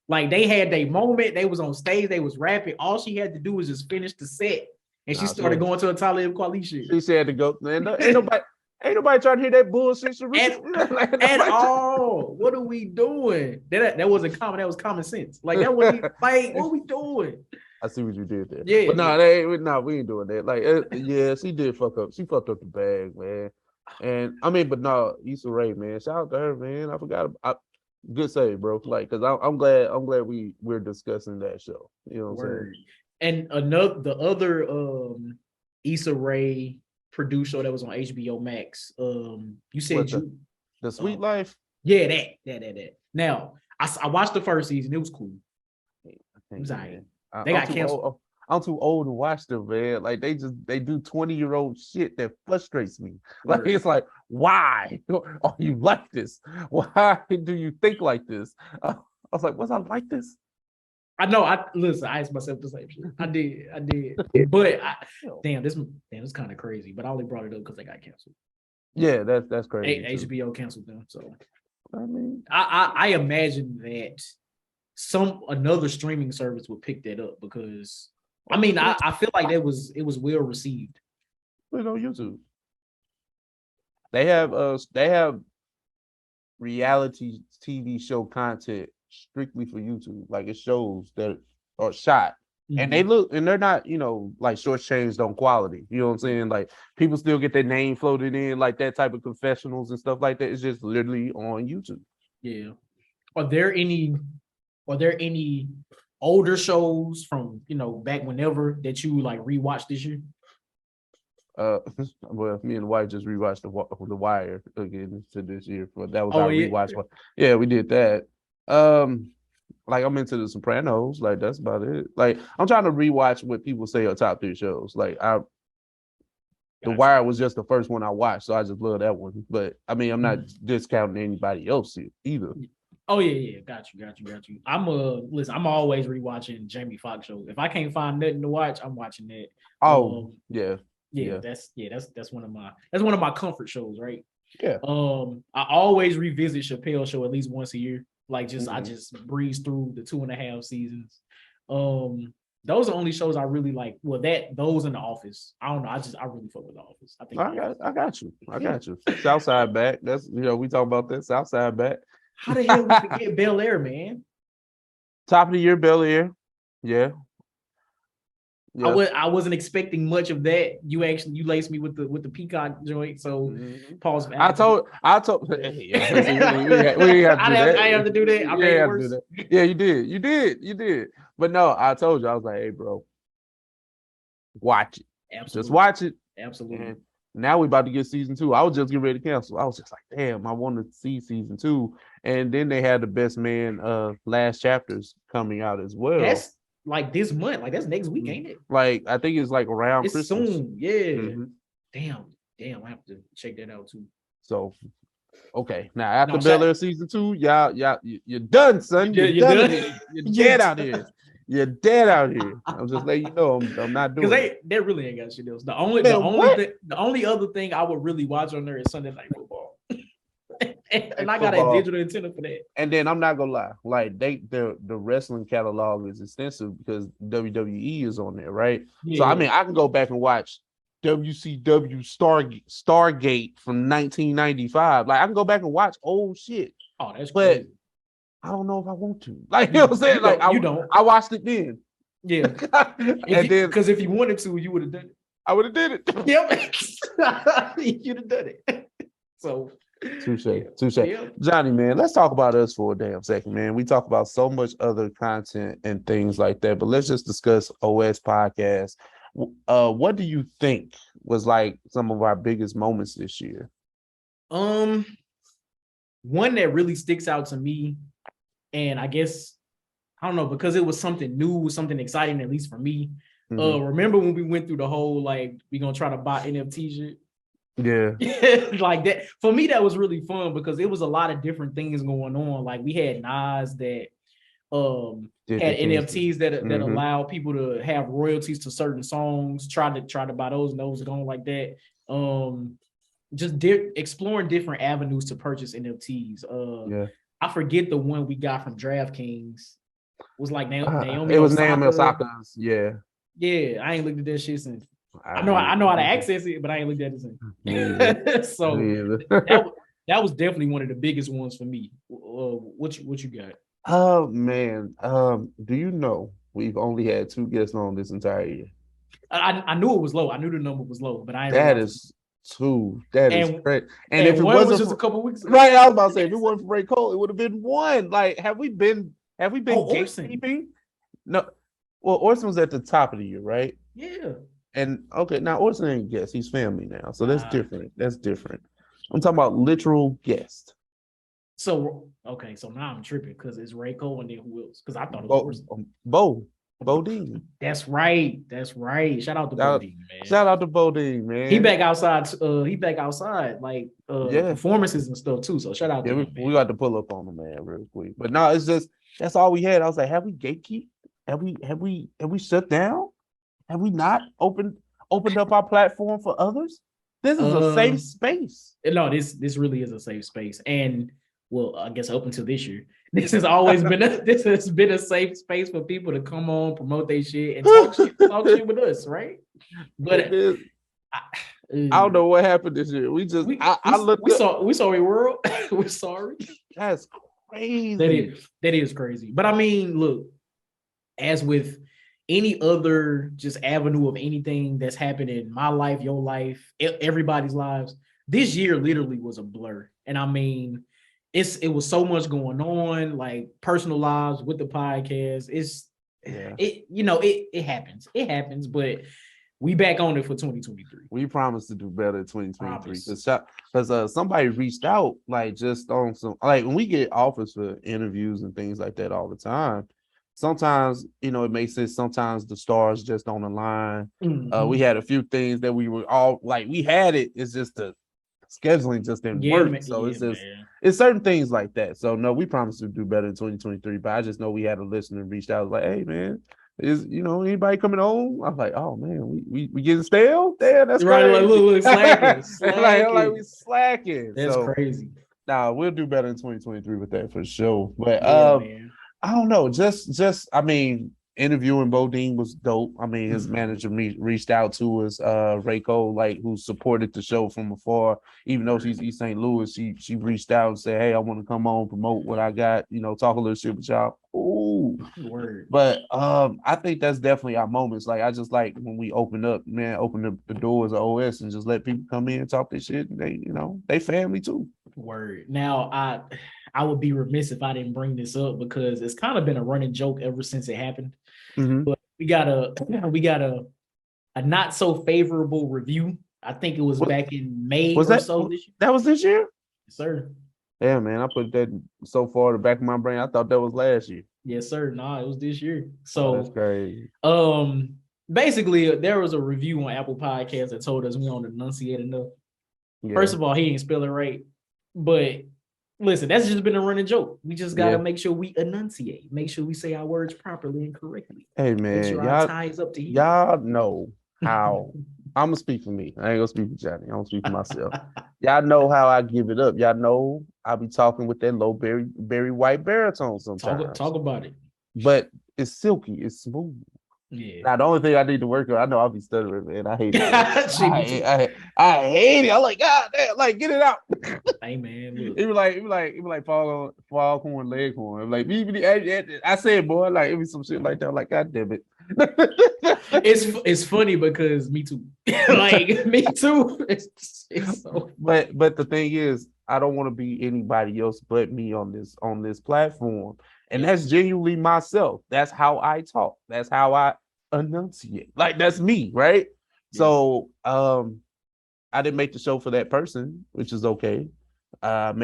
Like they had their moment, they was on stage, they was rapping. All she had to do was just finish the set, and she started going to a Talib Kweli shit. She said to go, man. Ain't nobody trying to hear that bullshit. At all. What are we doing? That wasn't common. That was common sense. Like that wasn't like what are we doing? I see what you did there. Yeah, but we ain't doing that. Like, she did fuck up. She fucked up the bag, man. And I mean, but no, Issa Rae, man. Shout out to her, man. I forgot. Good save, bro. Like, cause I'm glad we're discussing that show. You know what I'm saying? And the other Issa Rae produced show that was on HBO Max. You said the Sweet Life. Yeah, that. Now I watched the first season. It was cool. It was alright. They got canceled. I'm too old to watch them, man. Like they do 20-year-old shit that frustrates me. Like it's like, why are you like this? Why do you think like this? I was like, was I like this? I know. Listen. I asked myself the same shit. I did. But this is kind of crazy. But I only brought it up because they got canceled. Yeah, that's crazy. HBO canceled them. So I mean, I imagine that another streaming service would pick that up because. I mean, I feel like it was well received. Put it on YouTube. They have reality TV show content strictly for YouTube. Like it shows that are shot. And they're not, like shortchanged on quality. You know what I'm saying? Like people still get their name floated in, like that type of confessionals and stuff like that. It's just literally on YouTube. Yeah. Are there any older shows from back whenever that you like rewatched this year? Well, me and the wife just rewatched the Wire again to this year. But that was our rewatch one. Yeah, we did that. Like I'm into The Sopranos. Like that's about it. Like I'm trying to rewatch what people say are top 3 shows. Like The Wire was just the first one I watched, so I just love that one. But I mean, I'm not discounting anybody else either. Oh yeah, got you. I'm always rewatching Jamie Foxx shows. If I can't find nothing to watch, I'm watching that. Yeah. That's one of my comfort shows, right? Yeah. I always revisit Chappelle's Show at least once a year. Like I just breeze through the 2.5 seasons. Those are the only shows I really like. Well, those in The Office. I don't know. I really fuck with The Office. I think I got you. Southside back. That's we talk about that. Southside back. How the hell we forget Bel Air, man? Top of the year, Bel Air. Yeah. I wasn't expecting much of that. You laced me with the Peacock joint. So pause. I told. Yeah, see, we have to do that. I have to do that. I made it worse. Yeah, you did. But no, I told you. I was like, hey, bro, watch it. Absolutely. Just watch it. Absolutely. And now we about to get season 2. I was just getting ready to cancel. I was just like, damn, I want to see season 2. And then they had the Best Man last chapters coming out as well. That's like this month. Like that's next week, ain't it? Like I think it's like around it's Christmas. Soon. Yeah. Damn. I have to check that out too. So okay, now after Bel Air season 2, y'all, you're done, son. You're done. You're dead out here. You're dead out here. I'm just letting you know I'm not doing because they really ain't got shit else. The only other thing I would really watch on there is Sunday Night Football. and I got a digital antenna for that. And then I'm not gonna lie, like the wrestling catalog is extensive because WWE is on there, right? Yeah. So I mean, I can go back and watch WCW Stargate from 1995. Like I can go back and watch old shit. Oh, that's crazy. I don't know if I want to. Like you know what I'm saying? Like you don't. I watched it then. Yeah. And then because if you wanted to, you would have done it. I would have did it. Yep. You'd have done it. So touche. Yeah. Johnny, man, let's talk about us for a damn second, man. We talk about so much other content and things like that, but let's just discuss OS podcast. What do you think was like some of our biggest moments this year? One that really sticks out to me, and I guess I don't know because it was something new, something exciting, at least for me. Remember when we went through the whole like we gonna try to buy NFT shit? Yeah. Like that. For me, that was really fun because it was a lot of different things going on. Like we had Nas that had NFTs that allow people to have royalties to certain songs, try to buy those and those going like that. Just exploring different avenues to purchase NFTs. I forget the one we got from DraftKings. It was like Naomi. It was Naomi Osaka's. Yeah. Yeah, I ain't looked at that shit since. I know how to access it, but I ain't looked at it since. So that was definitely one of the biggest ones for me. What you got? Oh man, do you know we've only had 2 guests on this entire year? I knew it was low. I knew the number was low, but I ain't. That is 2. That is great. And if it was just a couple weeks ago. Right, I was about to say if it wasn't for Ray Cole, it would have been 1. Like, have we been gatekeeping? No. Well, Orson was at the top of the year, right? Yeah. And okay, now Orson ain't guest, he's family now. So that's different. That's different. I'm talking about literal guest. So okay, so now I'm tripping because it's Ray Cole and then who else? Because I thought it was Bodine. That's right. Shout out to Bodine, man. Shout out to Bodine, man. He back outside. Like performances and stuff too. So shout out to him. We got to pull up on him, man, real quick. But no, it's just that's all we had. I was like, have we gatekeep? Have we shut down? Have we not opened up our platform for others? This is a safe space. No, this really is a safe space. And well, I guess up until this year, this has been a safe space for people to come on, promote their shit, and talk shit with us, right? But I don't know what happened this year. We saw a world. We're sorry. That's crazy. That is crazy. But I mean, look, as with any other just avenue of anything that's happened in my life, your life, everybody's lives, this year literally was a blur. And I mean, it was so much going on, like personal lives with the podcast. It happens. It happens, but we back on it for 2023. We promise to do better in 2023. Because somebody reached out, like just on some, like when we get offers for interviews and things like that all the time. Sometimes, it makes sense. Sometimes the stars just don't align. We had a few things that we were all like, we had it. It's just the scheduling just didn't work. So it's certain things like that. So no, we promise to do better in 2023. But I just know we had a listener and reached out like, hey man, is anybody coming on? I'm like, oh man, we getting stale? Damn, that's right. Crazy. Like, look, slacking. like we slacking. That's crazy. Nah, we'll do better in 2023 with that for sure. But I don't know. Just I mean, interviewing Bodine was dope. I mean, his manager reached out to us, Ray Cole, like who supported the show from afar. Even though she's East St. Louis, she reached out and said, "Hey, I want to come on, promote what I got. Talk a little shit with y'all." Ooh, cool. Word. But I think that's definitely our moments. Like I just like when we open up, man, open the doors of OS and just let people come in and talk their shit. And they, they family too. Word. Now I would be remiss if I didn't bring this up because it's kind of been a running joke ever since it happened. Mm-hmm. But we got a not so favorable review. I think it was back in May Was or that so this year. That was this year? Yes, sir. Yeah, man. I put that so far in the back of my brain. I thought that was last year. Yes, sir. Nah, it was this year. Oh, that's So crazy. basically there was a review on Apple Podcasts that told us we don't enunciate enough. Yeah. First of all, he didn't spell it right. But listen, that's just been a running joke. We just gotta make sure we enunciate, make sure we say our words properly and correctly. Hey Make man, sure our tie is up to you. y'all know how I'm gonna speak for me. I ain't gonna speak for Johnny. I'm gonna speak for myself. Y'all know how I give it up. Y'all know I be talking with that low berry white baritone sometimes. Talk about it. But it's silky, it's smooth. Yeah. Now the only thing I need to work on, I know I'll be stuttering, man. I hate it. I hate it. I'm like, God damn, like get it out. Hey man, look. It be like foghorn, leghorn. Like I said, boy, like it be some shit like that. I'm like, God damn it. It's funny because me too. Like me too. It's so but the thing is, I don't want to be anybody else but me on this platform. And that's genuinely myself. That's how I talk. That's how I enunciate. Like that's me, right? Yeah. So I didn't make the show for that person, which is okay. I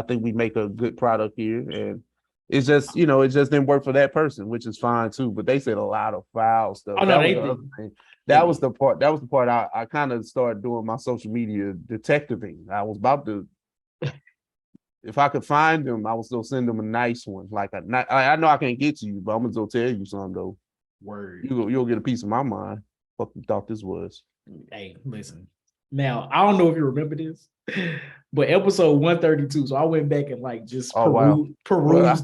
think we make a good product here, and it's just it just didn't work for that person, which is fine too. But they said a lot of foul stuff. Oh no, that was the part. That was the part I kind of started doing my social media detectiving. I was about to. If I could find them, I would still send them a nice one. Like I know I can't get to you, but I'm gonna go tell you something though. Word. You'll get a piece of my mind. What you thought this was? Hey, listen. Now I don't know if you remember this, but episode 132. So I went back and like just peruse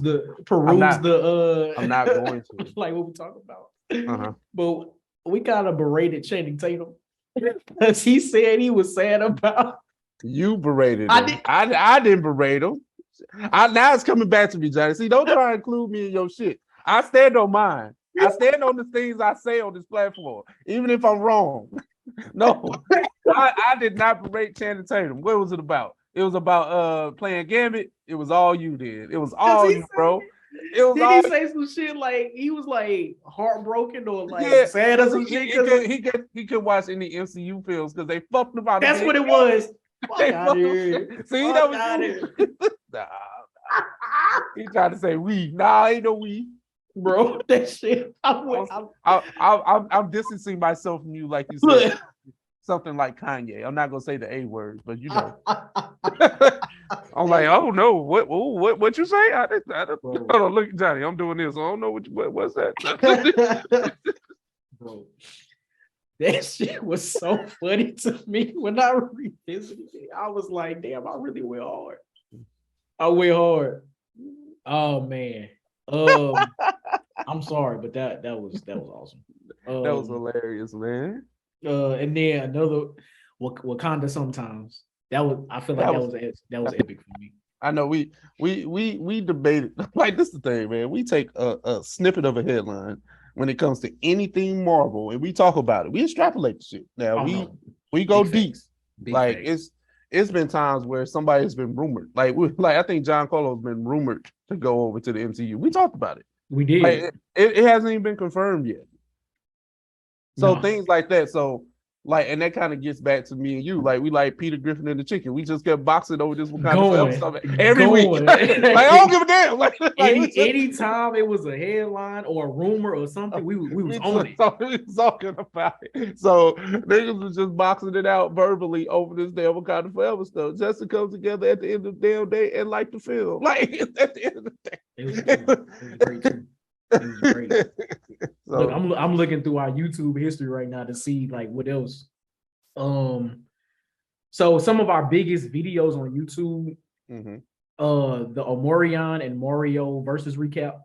the. I'm not going to like what we talking about. But we kind of berated Channing Tatum because he said he was sad about. You berated him. I didn't berate him. Now it's coming back to me, Johnny. See, don't try to include me in your shit. I stand on mine. I stand on the things I say on this platform, even if I'm wrong. No, I did not berate Channing Tatum. What was it about? It was about playing Gambit. It was all you did. It was all you, bro. Did he say some shit like he was like heartbroken or like sad or some shit? He could watch any MCU films because they fucked about it. That's what it was. See, that was nah. He tried to say we. Nah, ain't no we, bro. That shit. I'm distancing myself from you, like you said. Something like Kanye. I'm not gonna say the A word, but you know. I'm like, oh no, what you say? I don't look, Johnny. I'm doing this. I don't know what's that. Bro, that shit was so funny to me when I revisited it. I was like, damn, I really went hard. I went hard. Oh man. I'm sorry, but that was awesome. That was hilarious, man. And then another Wakanda sometimes. I feel like that was epic for me. I know we debated like this is the thing, man. We take a snippet of a headline when it comes to anything Marvel and we talk about it. We extrapolate the shit. Now we go deep. Like it's been times where somebody has been rumored. Like I think John Colo's been rumored to go over to the MCU. We talked about it. We did. Like, it hasn't even been confirmed yet. So things like that. So like, and that kind of gets back to me and you. Like, we like Peter Griffin and the Chicken. We just kept boxing over this Wakanda stuff every week. Like, I don't give a damn. Like anytime it was a headline or a rumor or something, we was on it. We was talking about it. So niggas was just boxing it out verbally over this damn Wakanda Forever stuff, just to come together at the end of the damn day and like the film. Like at the end of the day, it was great too. It was great. So, look, I'm looking through our YouTube history right now to see like what else. So some of our biggest videos on YouTube, the Omorion and Mario versus recap.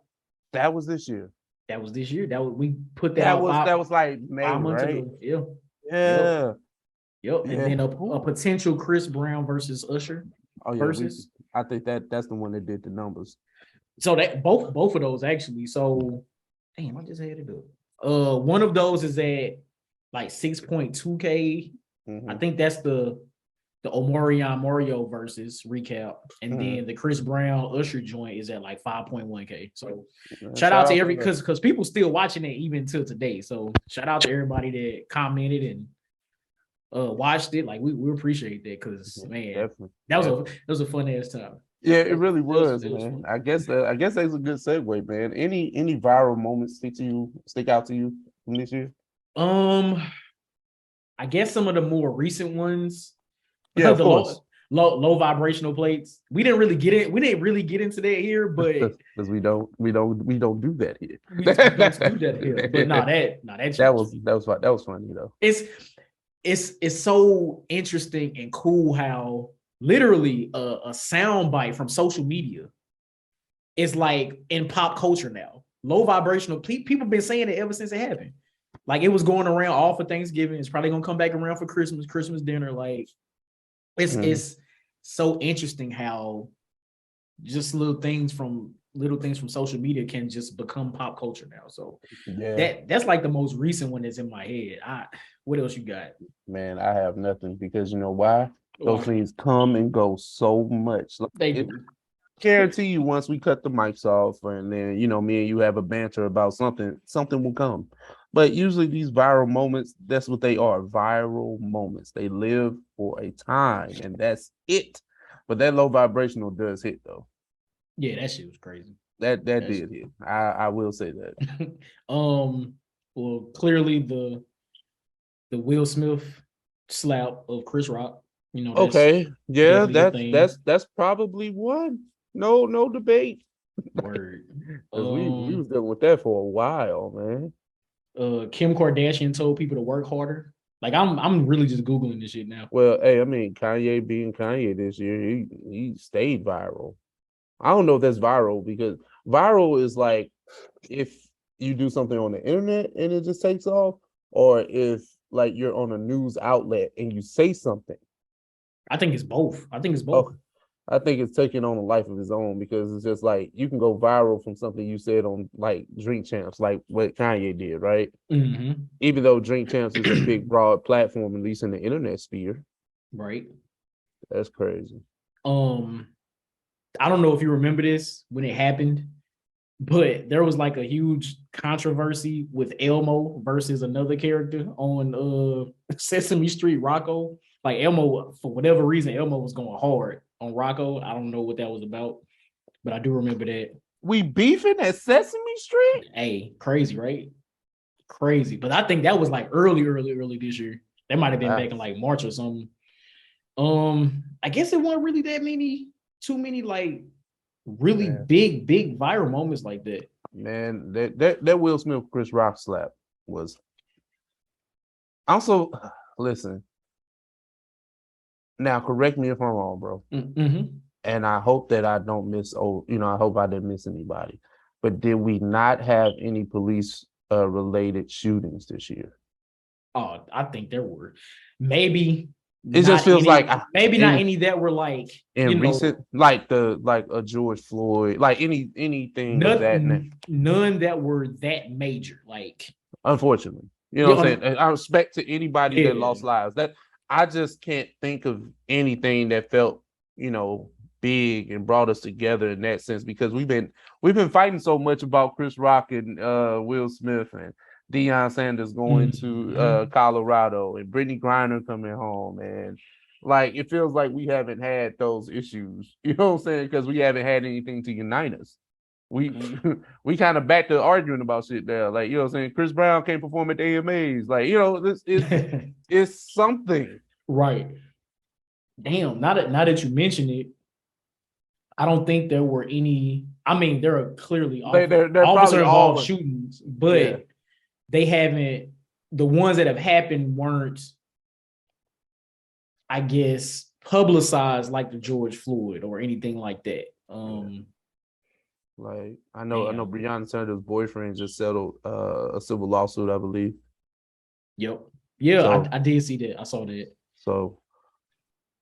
That was this year. We put that out. That was like May, 5 months ago. Yeah. Yep. And then a potential Chris Brown versus Usher. Oh yeah, versus. I think that's the one that did the numbers. So that both of those actually. So damn, I just had it up. One of those is at like 6.2K. I think that's the Omarion Mario versus recap. And then the Chris Brown Usher joint is at like 5.1K. So shout out to every because people still watching it even till today. So shout out to everybody that commented and watched it. Like we appreciate that because man, definitely. that was a fun ass time. Yeah, it really was, It was man. fun. I guess that's a good segue, man. Any viral moments stick out to you from this year? I guess some of the more recent ones. Yeah, of course. Low vibrational plates. We didn't really get into that here, but because we don't do that here. We don't do that here. But that was funny though. It's so interesting and cool how literally a sound bite from social media is like in pop culture now. Low vibrational people been saying it ever since it happened. Like it was going around all for Thanksgiving. It's probably gonna come back around for Christmas dinner. Like it's so interesting how just little things from social media can just become pop culture now. So that's like the most recent one that's in my head. What else you got? Man, I have nothing because you know why? Those things come and go so much. They do. Guarantee you once we cut the mics off and then me and you have a banter about something will come. But usually these viral moments, that's what they are, viral moments. They live for a time and that's it. But that low vibrational does hit though. Yeah, that shit was crazy. That did hit. I will say that. Well, clearly the Will Smith slap of Chris Rock. Okay. Yeah, that's probably one. No debate. Word. we was dealing with that for a while, man. Kim Kardashian told people to work harder. Like I'm really just Googling this shit now. Well, hey, I mean, Kanye being Kanye this year, he stayed viral. I don't know if that's viral because viral is like if you do something on the internet and it just takes off, or if like you're on a news outlet and you say something. I think it's both. Oh, I think it's taking on a life of its own because it's just like you can go viral from something you said on like Drink Champs, like what Kanye did, right? Mm-hmm. Even though Drink Champs is a big, broad platform, at least in the internet sphere. Right. That's crazy. I don't know if you remember this when it happened, but there was like a huge controversy with Elmo versus another character on Sesame Street, Rocco. Like Elmo, for whatever reason, Elmo was going hard on Rocco. I don't know what that was about, but I do remember that. We beefing at Sesame Street? Hey, crazy, right? Crazy. But I think that was like early this year. That might have been back in like March or something. I guess it wasn't really too many like really big viral moments like that. Man, that Will Smith Chris Rock slap was also listen. Now, correct me if I'm wrong, bro. Mm-hmm. And I hope that I don't miss. I hope I didn't miss anybody. But did we not have any police related shootings this year? Oh, I think there were. Maybe it just feels like maybe not any that were like in recent, like a George Floyd, like anything of that name. None that were that major. Like, unfortunately, what I'm saying. I respect to anybody that lost lives. That I just can't think of anything that felt, big and brought us together in that sense because we've been fighting so much about Chris Rock and Will Smith and Deion Sanders going to Colorado and Brittany Griner coming home, and like it feels like we haven't had those issues. You know what I'm saying? Because we haven't had anything to unite us. We kind of back to arguing about shit there. Like, what I'm saying? Chris Brown can't perform at the AMAs. Like, this it's something. Right. Damn, now that you mention it, I don't think there were any. I mean, there are clearly officer involved shootings, but they haven't. The ones that have happened weren't, I guess, publicized like the George Floyd or anything like that. Like I know Breonna Taylor's boyfriend just settled a civil lawsuit, I believe. Yep. Yeah, so, I did see that. I saw that. So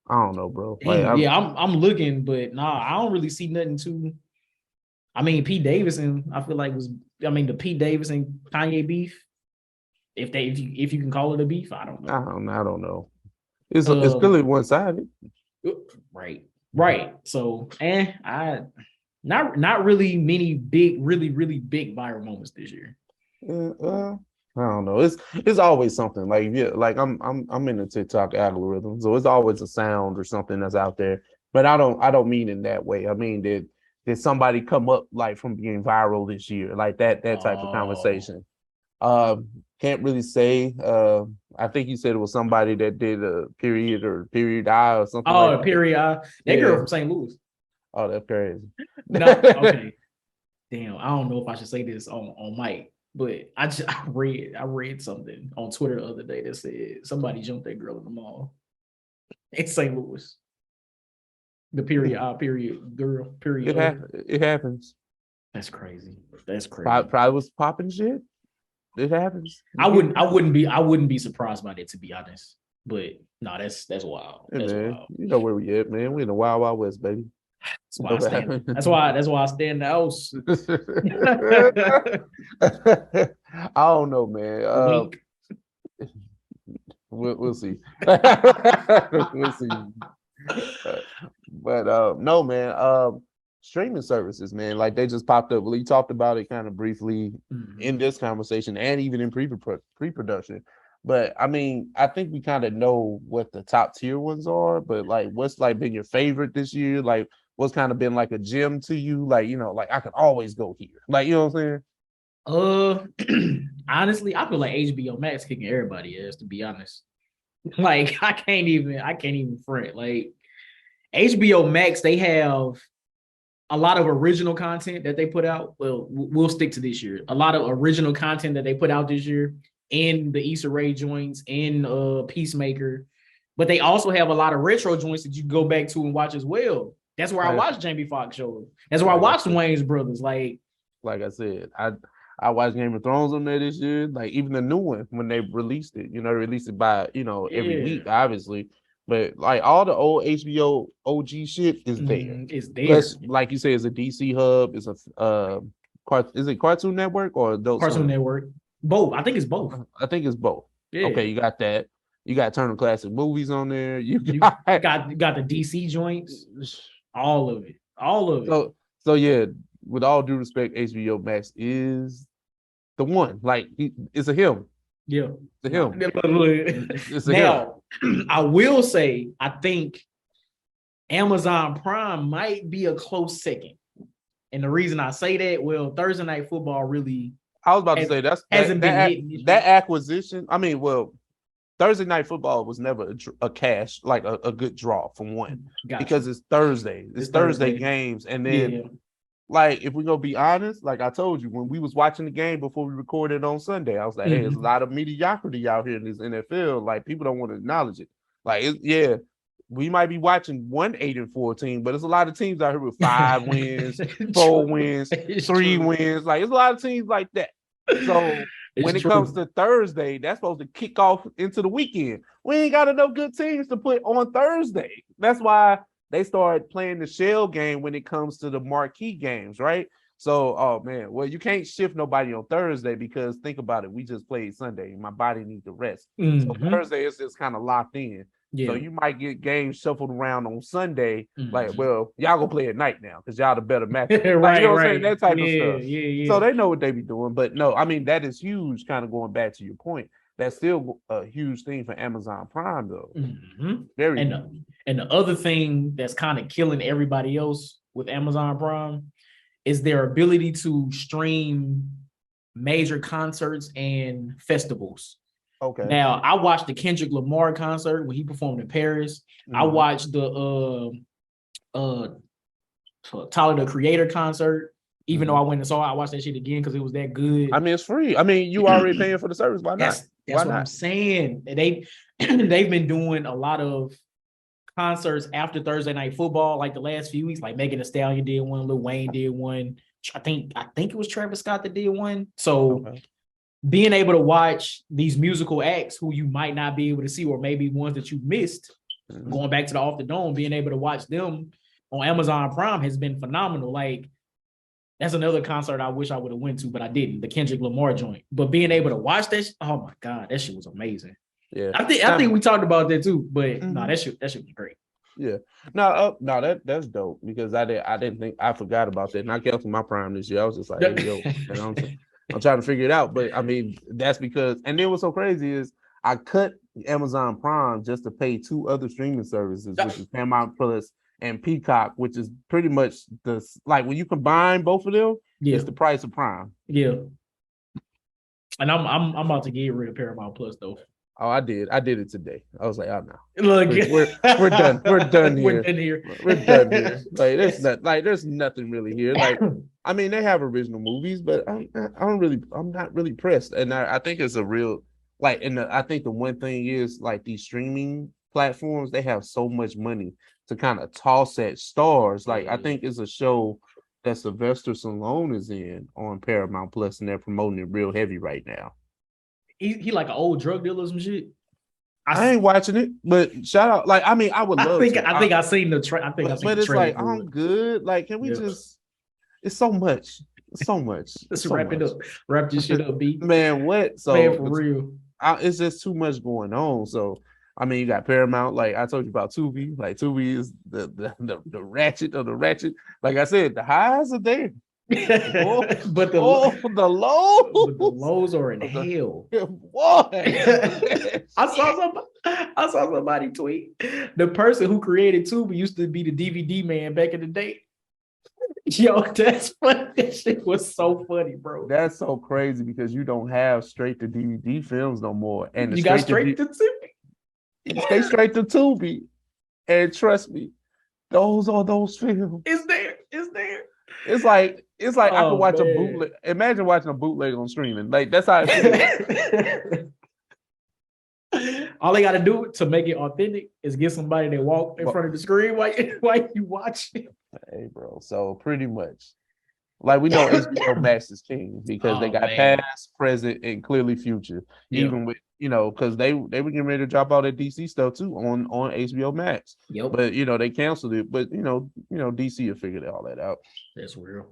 I don't know, bro. Like, I'm looking, but nah, I don't really see nothing too. I mean, Pete Davidson, I feel like the Pete Davidson Kanye beef. If you can call it a beef, I don't know. I don't know. It's clearly one sided. Right. So, I not really many big, really, really big viral moments this year. I don't know. It's always something like like I'm in the TikTok algorithm, so it's always a sound or something that's out there. But I don't mean in that way. I mean did somebody come up like from being viral this year, like that type of conversation. Can't really say. I think you said it was somebody that did a period I or something like that. Period I. That girl from St. Louis. Oh, that's crazy. No, okay. Damn, I don't know if I should say this on mic, but I read something on Twitter the other day that said somebody jumped that girl in the mall in St. Louis. The period girl, It happens. That's crazy. Probably was popping shit. It happens. I wouldn't be surprised by that, to be honest. But no, that's wild. That's wild. You know where we at, man. We in the wild, wild west, baby. That's why I stay in the house. I don't know, man. We'll see. We'll see. But no, man. Streaming services, man, like they just popped up. Well, you talked about it kind of briefly in this conversation and even in pre-production. But I mean, I think we kind of know what the top tier ones are, but like what's like been your favorite this year? Like what's kind of been like a gem to you? Like, like I could always go here. Like, you know what I'm saying? Honestly, I feel like HBO Max kicking everybody ass, to be honest. Like I can't even front. Like HBO Max, they have a lot of original content that they put out. Well, we'll stick to this year. A lot of original content that they put out this year in the Issa Rae joints, in Peacemaker. But they also have a lot of retro joints that you can go back to and watch as well. That's where I watched Jamie Foxx show. That's where I watched the Wayans brothers. Like I said, I watched Game of Thrones on there this year. Like even the new one when they released it. They released it by every week, obviously. But like all the old HBO OG shit is there. It's there. Plus, like you say, it's a DC hub. It's is it Cartoon Network or Adult Cartoon Network? Both. I think it's both. I think it's both. Yeah. Okay, you got that. You got Turner Classic Movies on there. You got the DC joints. All of it. So yeah, with all due respect, HBO Max is the one. Like it's a him. Yeah. It's a him. It's a now, him. I will say, I think Amazon Prime might be a close second. And the reason I say that, well, Thursday Night Football really I was about to say hasn't been hitting that acquisition. I mean, well, Thursday Night Football was never a cash, like a good draw from one. Gotcha. Because it's Thursday. It's Thursday games. And then like, if we're going to be honest, like I told you, when we was watching the game before we recorded on Sunday, I was like, hey, there's a lot of mediocrity out here in this NFL. Like, people don't want to acknowledge it. Like, we might be watching 1 8-4 team, but there's a lot of teams out here with 5 wins, 4 wins, 3 wins. Like, there's a lot of teams like that. So when it comes to Thursday, that's supposed to kick off into the weekend. We ain't got enough good teams to put on Thursday. That's why they started playing the shell game when it comes to the marquee games, right? So, oh man, well, you can't shift nobody on Thursday because think about it. We just played Sunday. My body needs to rest. So Thursday is just kind of locked in. Yeah. So you might get games shuffled around on Sunday. Like, well, y'all go play at night now because y'all the better match. Like, right, you know what I'm saying? That type of stuff. Yeah. So they know what they be doing. But no, I mean, that is huge, kind of going back to your point. That's still a huge thing for Amazon Prime, though. Very huge. And the other thing that's kind of killing everybody else with Amazon Prime is their ability to stream major concerts and festivals. Okay. Now, I watched the Kendrick Lamar concert when he performed in Paris. I watched the Tyler the Creator concert. Even though I went and saw it, I watched that shit again because it was that good. I mean, it's free. I mean, you already paying for the service. Why not? That's what I'm saying. They've been doing a lot of concerts after Thursday Night Football, like the last few weeks. Like Megan Thee Stallion did one, Lil Wayne did one. I think it was Travis Scott that did one. So being able to watch these musical acts who you might not be able to see, or maybe ones that you missed Going back to the Off the Dome, being able to watch them on Amazon Prime has been phenomenal. Like, that's another concert I wish I would have went to, but I didn't. The Kendrick Lamar joint. But being able to watch that, oh my God, that shit was amazing. Yeah, I think we talked about that too. But no, that shit was great. Yeah, that's dope because I didn't think I forgot about that, and I canceled my Prime this year. I was just like, hey, yo, I'm trying to figure it out, but I mean that's because, and then what's so crazy is I cut Amazon Prime just to pay two other streaming services, which is Paramount Plus and Peacock, which is pretty much like when you combine both of them, it's the price of Prime. Yeah, and I'm about to get rid of Paramount Plus though. Oh, I did it today. I was like, oh no, look, we're done. We're done here. We're done here. We're done here. There's nothing really here. Like, I mean, they have original movies, but I'm not really pressed. And I think it's a real, like, I think the one thing is like these streaming platforms, they have so much money to kind of toss at stars. Like, I think it's a show that Sylvester Stallone is in on Paramount Plus, and they're promoting it real heavy right now. He like an old drug dealer or some shit. I ain't watching it, but shout out. Like, I mean, I would love. I think I seen the trailer. But it's like, I'm good. Like, can we just? It's so much. It's so much. Let's wrap it up. Wrap this shit up, B. Man, what? So man, for real. It's just too much going on. So I mean, you got Paramount. Like I told you about Tubi. Like Tubi is the ratchet of the ratchet. Like I said, the highs are there. But the lows are in hell. What? I saw somebody tweet. The person who created Tubi used to be the DVD man back in the day. Yo, that's funny. That shit was so funny, bro. That's so crazy because you don't have straight to DVD films no more, and you got straight to Tubi. Stay straight to Tubi, and trust me, those are those films. It's there. It's like I could watch a bootleg. Imagine watching a bootleg on streaming. Like that's how it feels. All they got to do to make it authentic is get somebody that walk in front of the screen while you watch it. Hey, bro. So pretty much, like we know HBO Max is king because they got past, present, and clearly future. Yep. Even with because they were getting ready to drop all that DC stuff too on HBO Max. Yep. But they canceled it. But DC have figured all that out. That's real.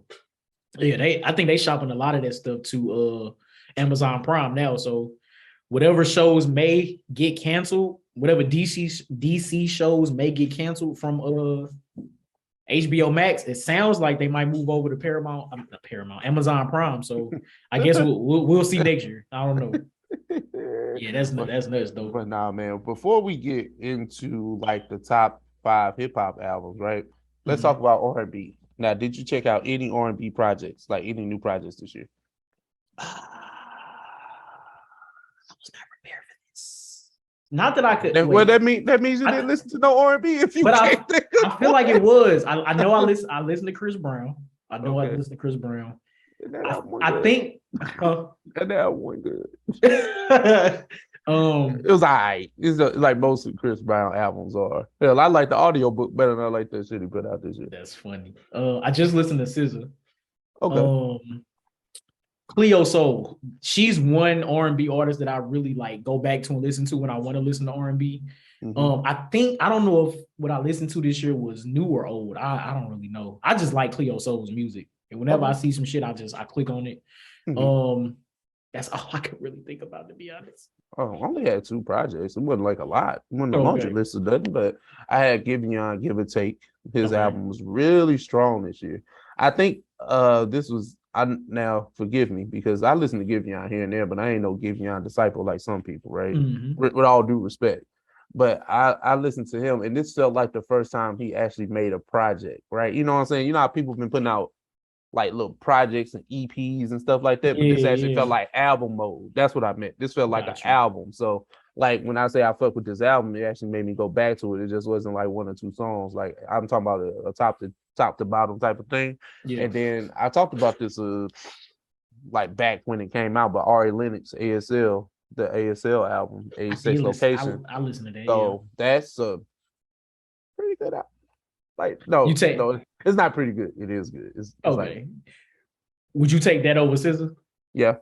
Yeah, I think they shopping a lot of that stuff to Amazon Prime now. So whatever shows may get canceled, whatever DC shows may get canceled from HBO Max, it sounds like they might move over to Amazon Prime. So I guess we'll see next year. I don't know. Yeah, that's nuts though. But nah, man. Before we get into like the top 5 hip hop albums, right? Let's talk about R&B. Now, did you check out any R&B projects, like any new projects this year? I was not prepared for this. Not that I could. Well, that means you didn't listen to no R&B. I feel like it was. I know I listen to Chris Brown. I know I listen to Chris Brown. I think that album went good. It was alright. It's like most of Chris Brown albums are. Hell, I like the audio book better than I like that shit he put out this year. That's funny. I just listened to SZA. Okay. Cleo Soul. She's one R&B artist that I really like go back to and listen to when I want to listen to R&B. Mm-hmm. I don't know if what I listened to this year was new or old. I don't really know. I just like Cleo Soul's music. And whenever I see some shit, I click on it. Mm-hmm. That's all I could really think about, to be honest. Oh, I only had 2 projects. It wasn't like a lot. It wasn't a laundry list of nothing, but I had Giveon, Give or Take. His album was really strong this year. I think now forgive me because I listen to Giveon here and there, but I ain't no Giveon disciple like some people, right? Mm-hmm. With all due respect. But I listened to him, and this felt like the first time he actually made a project, right? You know what I'm saying? You know how people have been putting out like little projects and EPs and stuff like that, but this actually felt like album mode. That's what I meant. This felt like an album. So like when I say I fuck with this album, it actually made me go back to it. It just wasn't like 1 or 2 songs. Like I'm talking about a top to bottom type of thing. Yeah. And then I talked about this like back when it came out, but Ari Lennox, ASL, the ASL album, 86 Location. I listen to that. So that's a pretty good album. Like no, it's not pretty good. It is good. It's okay. Like, would you take that over SZA? Yeah.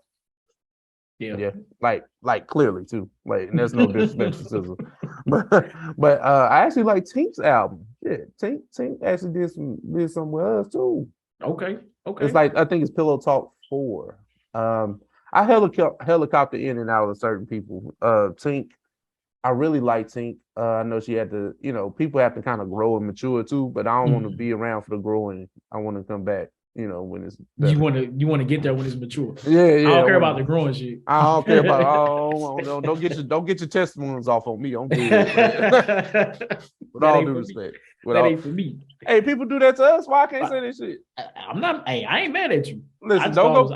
Yeah, like clearly too. Like, and there's no disrespect to SZA. But I actually like Tink's album. Yeah, Tink actually did some with us too. Okay. It's like, I think it's Pillow Talk 4. I helicopter in and out of certain people. Tink, I really like Tink. I know she had to, people have to kind of grow and mature too, but I don't want to be around for the growing. I want to come back, when it's better. You want to get there when it's mature. Yeah. I don't care about the growing shit. I don't care about. Oh, no, don't get your testimonies off on me. I'm good. With all due respect. That ain't for me. Hey, people do that to us. Why I can't say that shit? I'm not. Hey, I ain't mad at you. Listen, don't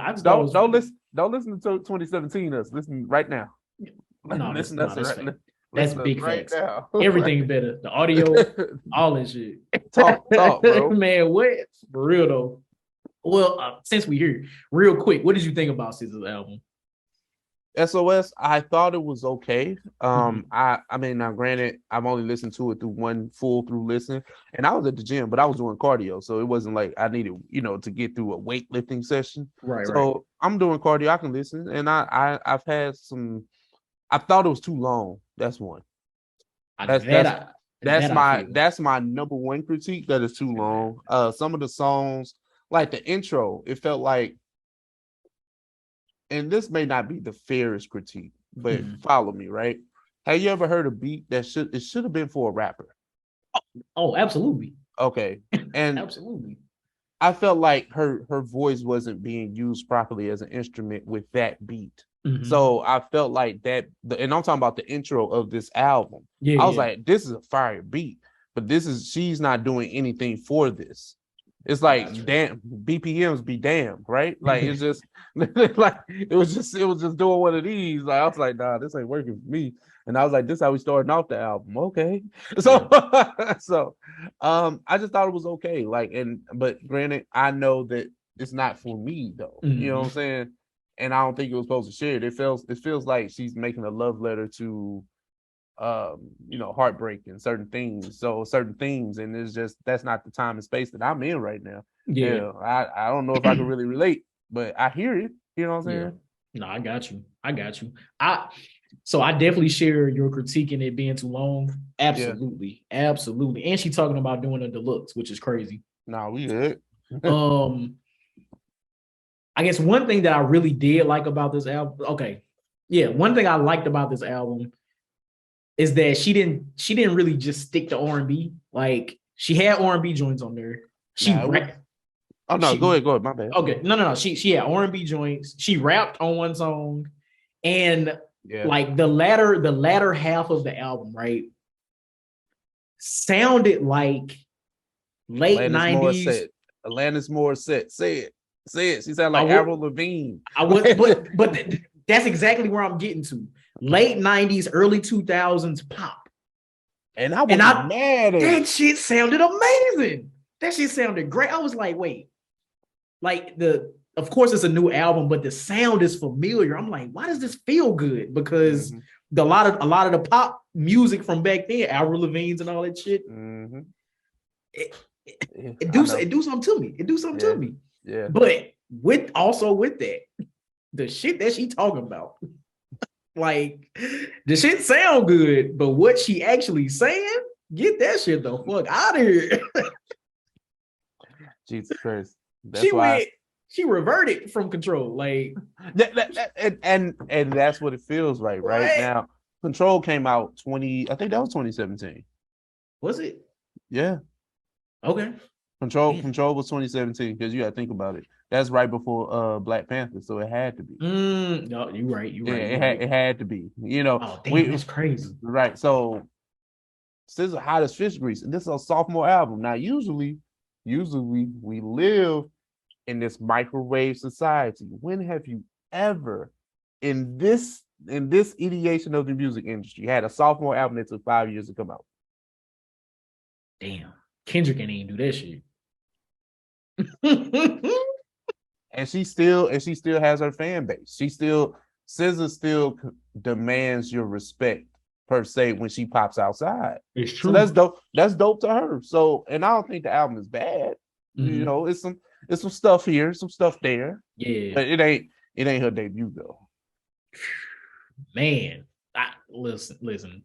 listen to 2017 us. Listen right now. No, listen that's right. That's big right facts. now. Everything's better. The audio, all that shit. Talk, bro. Man, what? For real though. Well, since we here, real quick, what did you think about SZA's album? SOS, I thought it was okay. I mean, now granted, I've only listened to it through one full through listen, and I was at the gym, but I was doing cardio, so it wasn't like I needed, to get through a weightlifting session. Right. So I'm doing cardio, I can listen, and I've had some. I thought it was too long. That's one. That's my number one critique. That is too long. Some of the songs, like the intro, it felt like. And this may not be the fairest critique, but follow me, right? Have you ever heard a beat that should have been for a rapper? Oh, absolutely. Okay. And absolutely. I felt like her voice wasn't being used properly as an instrument with that beat. So I felt like that, and I'm talking about the intro of this album. I was like, this is a fire beat, but she's not doing anything for this. It's like, damn, BPMs be damn, right? Like, it's just like it was just doing one of these. Like, I was like, nah, this ain't working for me. And I was like, this is how we starting off the album. Okay. So I just thought it was okay. Like, but granted, I know that it's not for me though. You know what I'm saying? And I don't think it was supposed to share it. It feels like she's making a love letter to heartbreak and certain things. So certain things, and it's just that's not the time and space that I'm in right now. Yeah. I don't know if I can really relate, but I hear it. You know what I'm saying? No, I got you. So I definitely share your critique in it being too long. Absolutely. Yeah. Absolutely. And she's talking about doing a deluxe, which is crazy. No, we good. I guess one thing that I really did like about this album, one thing I liked about this album is that she didn't really just stick to R&B. Like, she had R&B joints on there. Go ahead. My bad. Okay, no. She had R&B joints. She rapped on one song, and like the latter half of the album, right, sounded like late '90s. Alanis Morissette. Say it. She sounded like Avril Lavigne. But that's exactly where I'm getting to. Late '90s, early 2000s pop. And I was mad at it. That shit sounded amazing. That shit sounded great. I was like, wait. Like, of course it's a new album, but the sound is familiar. I'm like, why does this feel good? Because a lot of the pop music from back then, Avril Lavigne's and all that shit, it do something to me. It do something to me. Yeah. But with that, the shit that she talking about, like, the shit sound good, but what she actually saying, get that shit the fuck out of here. Jesus Christ. She reverted from Control. Like and that's what it feels like right now. Control came out I think that was 2017. Was it? Yeah. Okay. Control was 2017, because you got to think about it. That's right before Black Panther, so it had to be. No, you're right. It had to be. Oh, damn, that's crazy. Right. So SZA hot as fish grease, and this is a sophomore album. Now, usually we live in this microwave society. When have you ever, in this ideation of the music industry, had a sophomore album that took 5 years to come out? Damn, Kendrick ain't even do that shit. And she still has her fan base. SZA still demands your respect, per se, when she pops outside. It's true. So that's dope to her. So, and I don't think the album is bad. It's some stuff here, some stuff there. Yeah. But it ain't her debut though. Man, listen.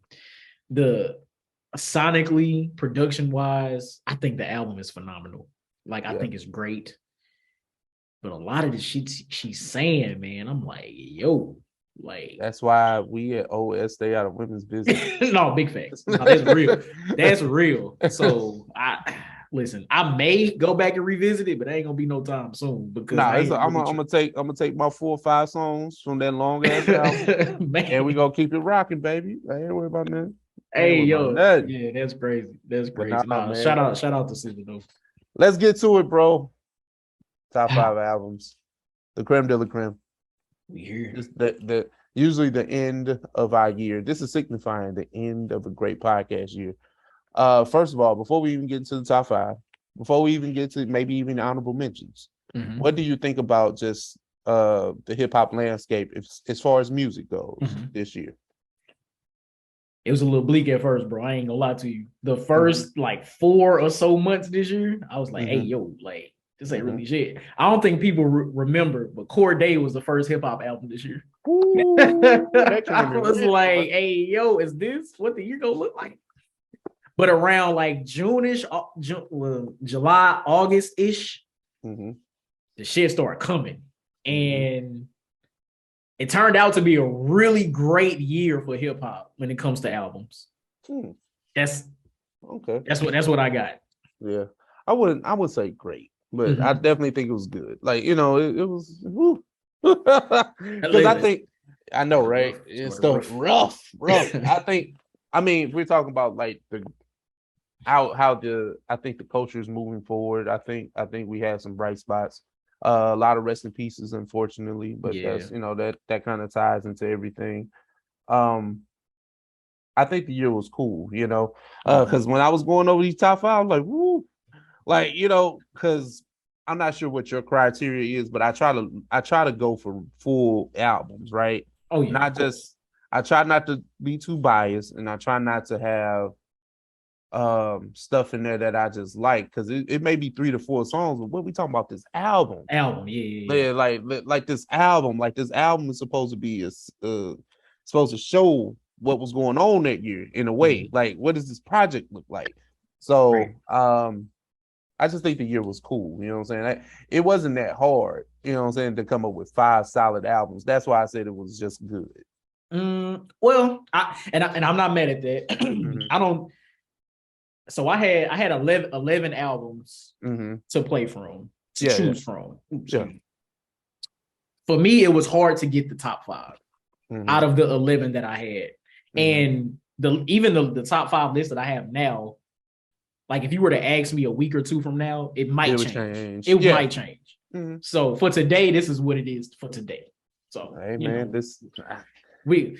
The sonically, production wise, I think the album is phenomenal. Like, I think it's great. But a lot of the shit she's saying, man, I'm like, yo, like That's why we at OS stay out of women's business. no, big facts. No, that's real. That's real. So I may go back and revisit it, but it ain't gonna be no time soon because I'm gonna take my 4 or 5 songs from that long ass album, and we gonna keep it rocking, baby. I ain't worried about that. Hey yo, yeah, that's crazy. That's crazy. Nah, shout out to Sister though. Let's get to it, bro. Top 5 albums, the creme de la creme. We here. The usually the end of our year. This is signifying the end of a great podcast year. First of all, before we even get into the top 5, before we even get to maybe even honorable mentions, what do you think about just the hip hop landscape as far as music goes this year? It was a little bleak at first, bro. I ain't gonna lie to you. The first like 4 or so months this year, I was like, hey, yo, like this ain't really shit. I don't think people remember, but Core Day was the first hip hop album this year. Ooh, I was like, hey, yo, is this what the year gonna look like? But around like June-ish, July, August-ish, the shit started coming. And it turned out to be a really great year for hip hop when it comes to albums. That's okay. That's what I got. Yeah. I would say great, but I definitely think it was good. Like, it was because I know, right? It's still rough. I mean, we're talking about like I think the culture is moving forward. I think we have some bright spots. A lot of rest in pieces, unfortunately, but that's that kind of ties into everything. I think the year was cool, because when I was going over these top 5, I was like, woo, like, because I'm not sure what your criteria is, but I try to go for full albums, right? Oh yeah. I try not to be too biased, and I try not to have stuff in there that I just like, because it may be 3 to 4 songs, but what we talking about, this album, like this album is supposed to be supposed to show what was going on that year in a way. Like, what does this project look like? So I just think the year was cool. You know what I'm saying? It wasn't that hard, you know what I'm saying, to come up with 5 solid albums. That's why I said it was just good. Well, I'm not mad at that. I don't. So I had 11 albums to play from, to choose from. For me, it was hard to get the top 5 out of the 11 that I had. And even the top 5 list that I have now, like if you were to ask me a week or 2 from now, it might change. It might change. So for today, this is what it is for today. So hey man, we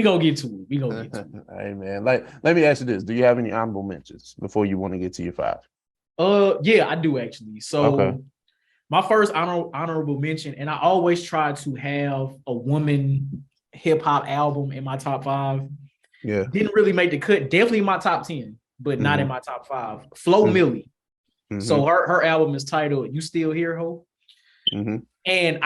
gonna get to it. We gonna get to it. Hey man, like, let me ask you this: do you have any honorable mentions before you want to get to your 5? Yeah, I do actually. So my first honorable mention, and I always try to have a woman hip hop album in my top 5. Yeah, didn't really make the cut. Definitely in my top 10, but not in my top 5. Flo Milli. So her album is titled "You Still Here, Ho?" And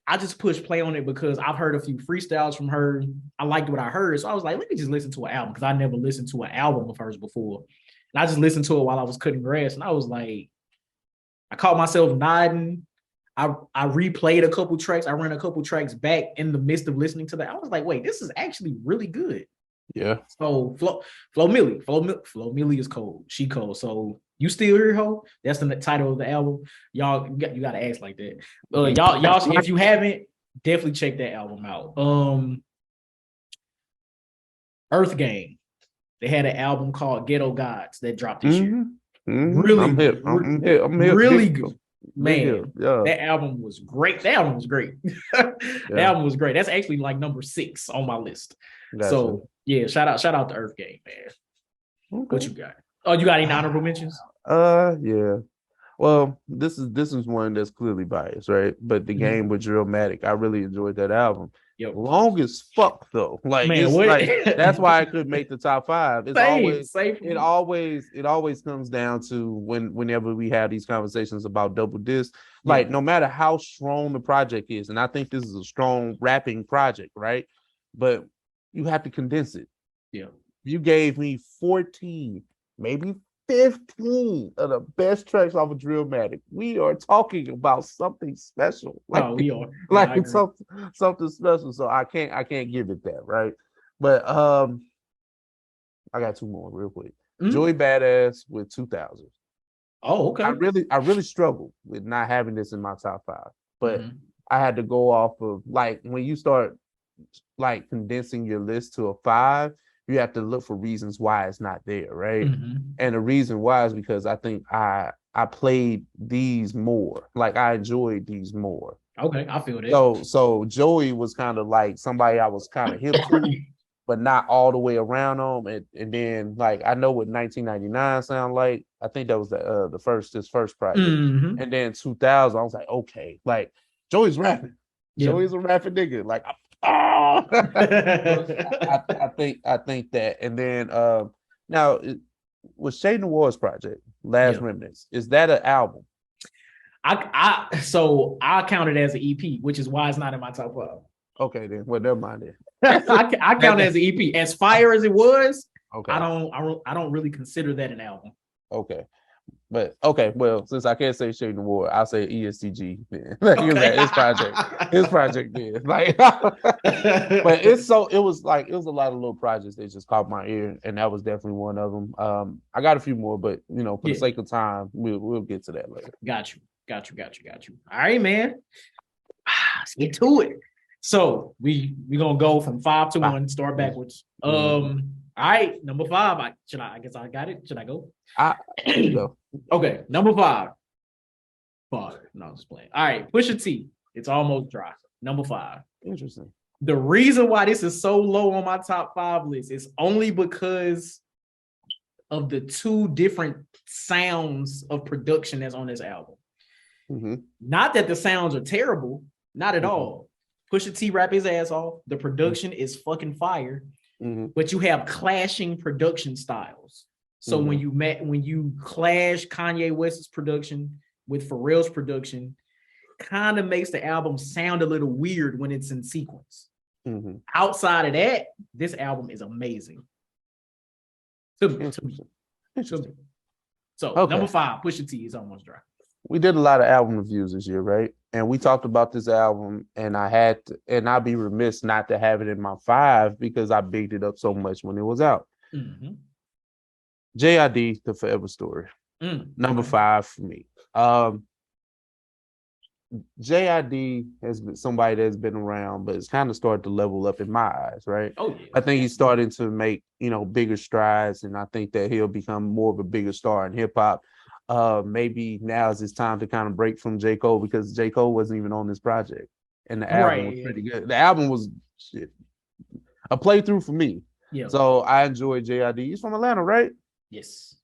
I just pushed play on it because I've heard a few freestyles from her. I liked what I heard. So I was like, let me just listen to an album, because I never listened to an album of hers before. And I just listened to it while I was cutting grass. And I was like, I caught myself nodding. I replayed a couple tracks. I ran a couple tracks back in the midst of listening to that. I was like, wait, this is actually really good. Yeah. So Flo Milli is cold. She cold. So You Still Here, Ho? That's the title of the album. Y'all, you gotta ask like that. Y'all, if you haven't, definitely check that album out. Earth Gang. They had an album called Ghetto Gods that dropped this year. Really, I'm hip. Really good. Man, that album was great. That album was great. That album was great. That's actually like number 6 on my list. Gotcha. So yeah, shout out to Earth Gang, man. What you got? Oh, you got any honorable mentions? Yeah. Well, this is one that's clearly biased, right? But the game with Drillmatic, I really enjoyed that album. Yep. Long as fuck though. Like Man, it's what? like that's why I couldn't make the top 5. It's always Same. it always comes down to whenever we have these conversations about double disc, Yeah. like no matter how strong the project is, and I think this is a strong rapping project, right? But you have to condense it. Yeah. You gave me 14, maybe 15 of the best tracks off of Drillmatic. We are talking about something special. Like, Oh, we are. like something special. So I can't give it that, right? But I got 2 more real quick. Joey Badass with 2000. Oh, okay. I really struggled with not having this in my top 5, but I had to go off of, like, when you start like condensing your list to a 5, you have to look for reasons why it's not there, right? And the reason why is because I think I played these more. Like I enjoyed these more. Okay, I feel that. So Joey was kind of like somebody I was kind of hip to, but not all the way around them. And then like I know what 1999 sound like. I think that was his first project. And then 2000, I was like, okay, like Joey's rapping. Yeah. Joey's a rapping nigga. Like, I think that. And then now with Shade Noir's project, Last Remnants, is that an album? So I count it as an EP, which is why it's not in my top 5. Okay, then. Well, never mind then. I count it as an EP. As fire as it was, okay. I don't really consider that an album. Okay. But okay, well, since I can't say Shade Noir, I'll say ESTG then. His project then. Like but it was a lot of little projects that just caught my ear, and that was definitely one of them. I got a few more, but for the sake of time, we'll get to that later. Got you. All right, man. Let's get to it. So we gonna go from 5 to 1, start backwards. All right, number 5. I guess I got it. Should I go? Go. Okay, number 5. Fuck. No, I'm just playing. All right, Pusha T. It's Almost Dry. Number 5. Interesting. The reason why this is so low on my top 5 list is only because of the 2 different sounds of production that's on this album. Not that the sounds are terrible, not at all. Pusha T rap his ass off. The production is fucking fire, but you have clashing production styles. So when you clash Kanye West's production with Pharrell's production, kind of makes the album sound a little weird when it's in sequence. Outside of that, this album is amazing. To me. So number 5, Pusha T is Almost Dry. We did a lot of album reviews this year, right? And we talked about this album, and I'd be remiss not to have it in my 5 because I bigged it up so much when it was out. JID, The Forever Story, number 5 for me. JID has been somebody that's been around, but it's kind of started to level up in my eyes, right? Oh, yeah. I think he's starting to make bigger strides, and I think that he'll become more of a bigger star in hip hop. Maybe now is his time to kind of break from J. Cole, because J. Cole wasn't even on this project, and the album was pretty good. The album was a playthrough for me. Yeah. So I enjoyed JID. He's from Atlanta, right? Yes.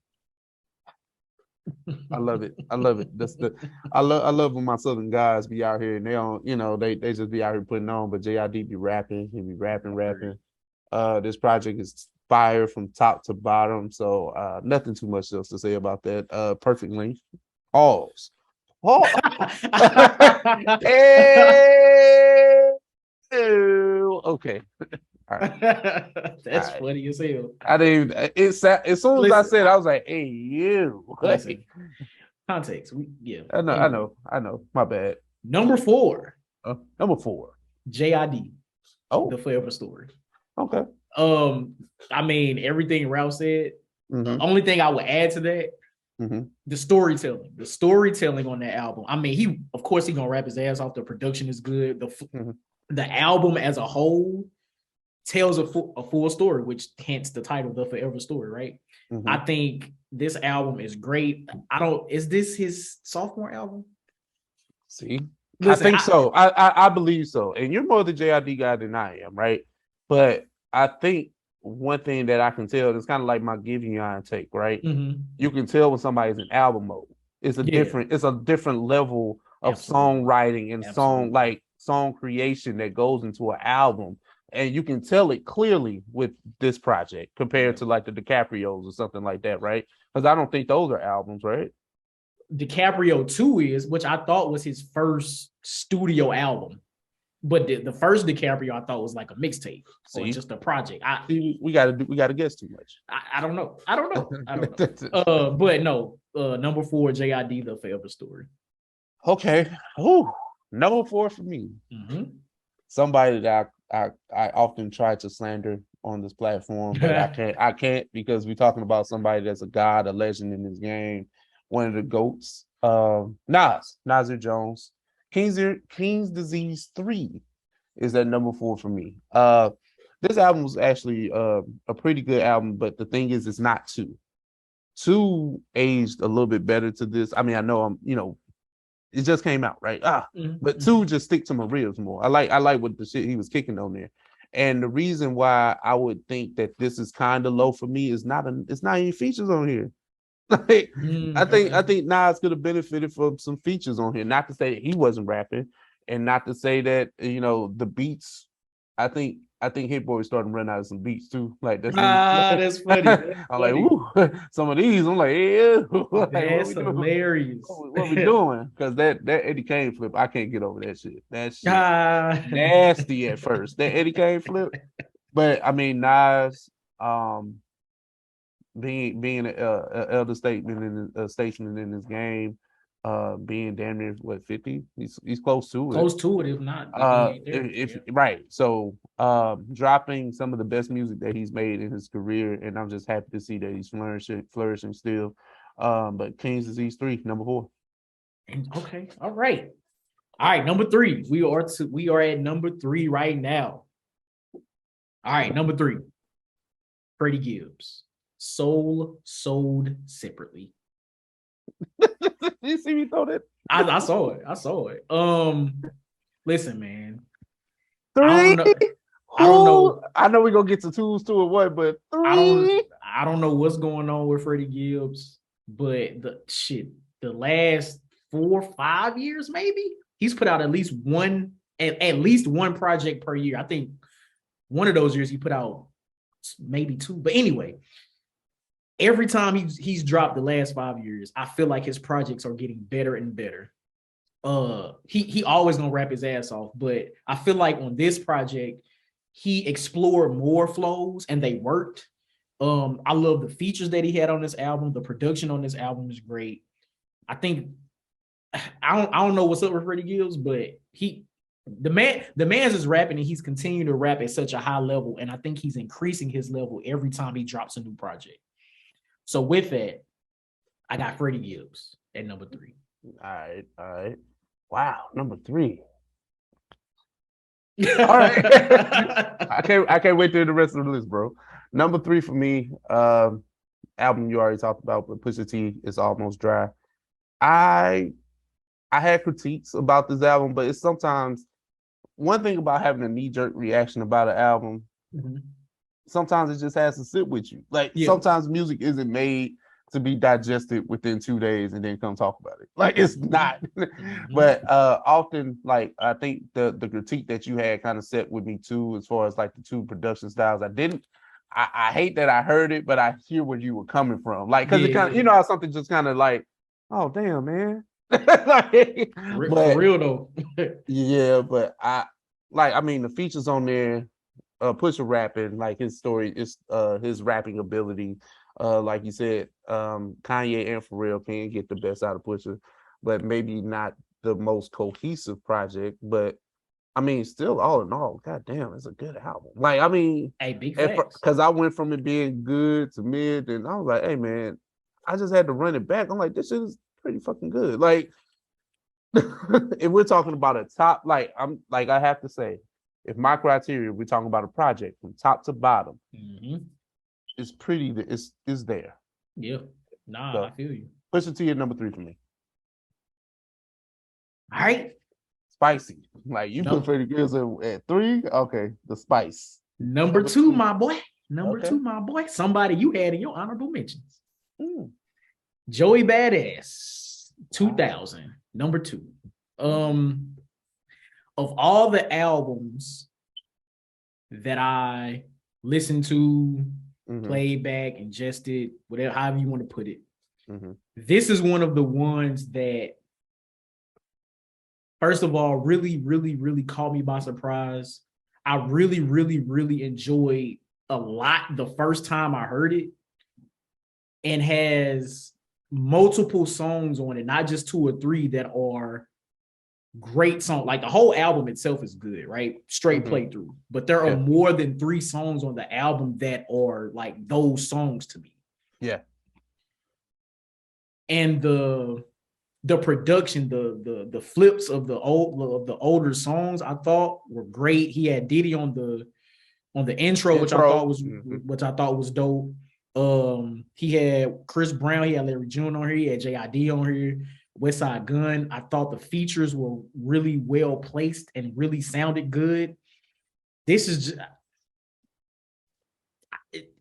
I love it. I love when my Southern guys be out here and they don't, they just be out here putting on, but JID be rapping. He be rapping. This project is fire from top to bottom. So nothing too much else to say about that. Perfect length. Pause. Okay. All right. That's funny as hell. I didn't even, as soon as I said, I was like, hey, you. Listen, context. I know. My bad. Number 4. JID. Oh, The Forever Story. Okay. I mean, everything Ralph said. The only thing I would add to that, the storytelling. The storytelling on that album. I mean, he gonna rap his ass off. The production is good. The album as a whole tells a full story, which hence the title, The Forever Story, right? I think this album is great. Is this his sophomore album? See, listen, I think so. I believe so. And you're more the JID guy than I am, right? But I think one thing that I can tell is kind of like my Giveon take, right? You can tell when somebody's in album mode. It's a different level of songwriting and song creation that goes into an album, and you can tell it clearly with this project compared to like the DiCaprios or something like that, right? Because I don't think those are albums, right? DiCaprio 2 is, which I thought was his first studio album. But the first DiCaprio I thought was like a mixtape or just a project. We gotta guess too much. I don't know. I don't know. But no, number 4, JID, The Forever Story. Okay. Ooh, number 4 for me. Mm-hmm. Somebody that I often try to slander on this platform, but I can't because we're talking about somebody that's a god, a legend in this game, one of the GOATs. Nasir Jones. King's Disease 3 is at number 4 for me. This album was actually a pretty good album, but the thing is, it's not 2. 2 aged a little bit better to this. I mean, I know it just came out, right? But 2 just stick to my ribs more. I like what the shit he was kicking on there. And the reason why I would think that this is kind of low for me is it's not any features on here. Like, I think Nas could have benefited from some features on here. Not to say that he wasn't rapping, and not to say that the beats. I think Hit Boy started to run out of some beats too. Like that's funny. I'm like, ooh, some of these. I'm like, yeah, like, that's hilarious. What we doing? Because that Eddie Kane flip, I can't get over that shit. That shit nasty at first. That Eddie Kane flip, but I mean Nas, being an elder statesman in this game, being damn near 50, he's close to it, if not right. So dropping some of the best music that he's made in his career, and I'm just happy to see that he's flourishing still. But King's Disease 3, number 4. Okay, all right, number 3. We are at number 3 right now. All right, number 3, Freddie Gibbs. Soul Sold Separately. You see me throw that? I saw it. Listen, man. 3. I don't know. I know we're gonna get to 2s, 2 or what, but 3. I don't know what's going on with Freddie Gibbs, but the last 4 or 5 years, maybe he's put out at least one project per year. I think one of those years he put out maybe 2, but anyway. Every time he's dropped the last 5 years, I feel like his projects are getting better and better. He always gonna rap his ass off, but I feel like on this project, he explored more flows and they worked. I love the features that he had on this album. The production on this album is great. I think I don't know what's up with Freddie Gibbs, but the man's is rapping and he's continuing to rap at such a high level, and I think he's increasing his level every time he drops a new project. So with that, I got Freddie Gibbs at number 3. All right. Wow, number 3. All right. I can't wait to hear the rest of the list, bro. Number 3 for me, album you already talked about, but Pusha T is Almost Dry. I had critiques about this album, but it's sometimes one thing about having a knee-jerk reaction about an album. Mm-hmm. Sometimes it just has to sit with you. Like sometimes music isn't made to be digested within 2 days and then come talk about it. Like it's not. Mm-hmm. But often, like I think the critique that you had kind of set with me too, as far as like the 2 production styles. I hate that I heard it, but I hear where you were coming from. Like because it kind of how something just kind of like, oh damn, man. Like, for real though. Yeah, but I mean the features on there. Pusha rapping, like his story is his rapping ability. Like you said, Kanye and Pharrell can get the best out of Pusha, but maybe not the most cohesive project. But I mean, still all in all, goddamn, it's a good album. Like, I mean, big facts. Because I went from it being good to mid, and I was like, hey man, I just had to run it back. I'm like, this shit is pretty fucking good. Like, if we're talking about a top, like I have to say, if my criteria, we're talking about a project from top to bottom, it's pretty. It's there. Yeah. So, I feel you. Pusha T at number 3 for me. All right. Spicy. Like you put Freddie Gibbs at 3. Okay, the spice. Number 2, my boy. Number 2, my boy. Somebody you had in your honorable mentions. Joey Badass, 2000. Number 2. of all the albums that I listened to, played back, ingested, whatever, however you want to put it, this is one of the ones that, first of all, really, really, really caught me by surprise. I really, really, really enjoyed a lot the first time I heard it, and has multiple songs on it, not just 2 or 3 that are great songs. Like the whole album itself is good, right? Straight playthrough. But there are more than 3 songs on the album that are like those songs to me. Yeah. And the production, the flips of the older songs, I thought were great. He had Diddy on the intro, which I thought was dope. He had Chris Brown, he had Larry June on here, he had JID on here, Westside Gun. I thought the features were really well placed and really sounded good. This is just,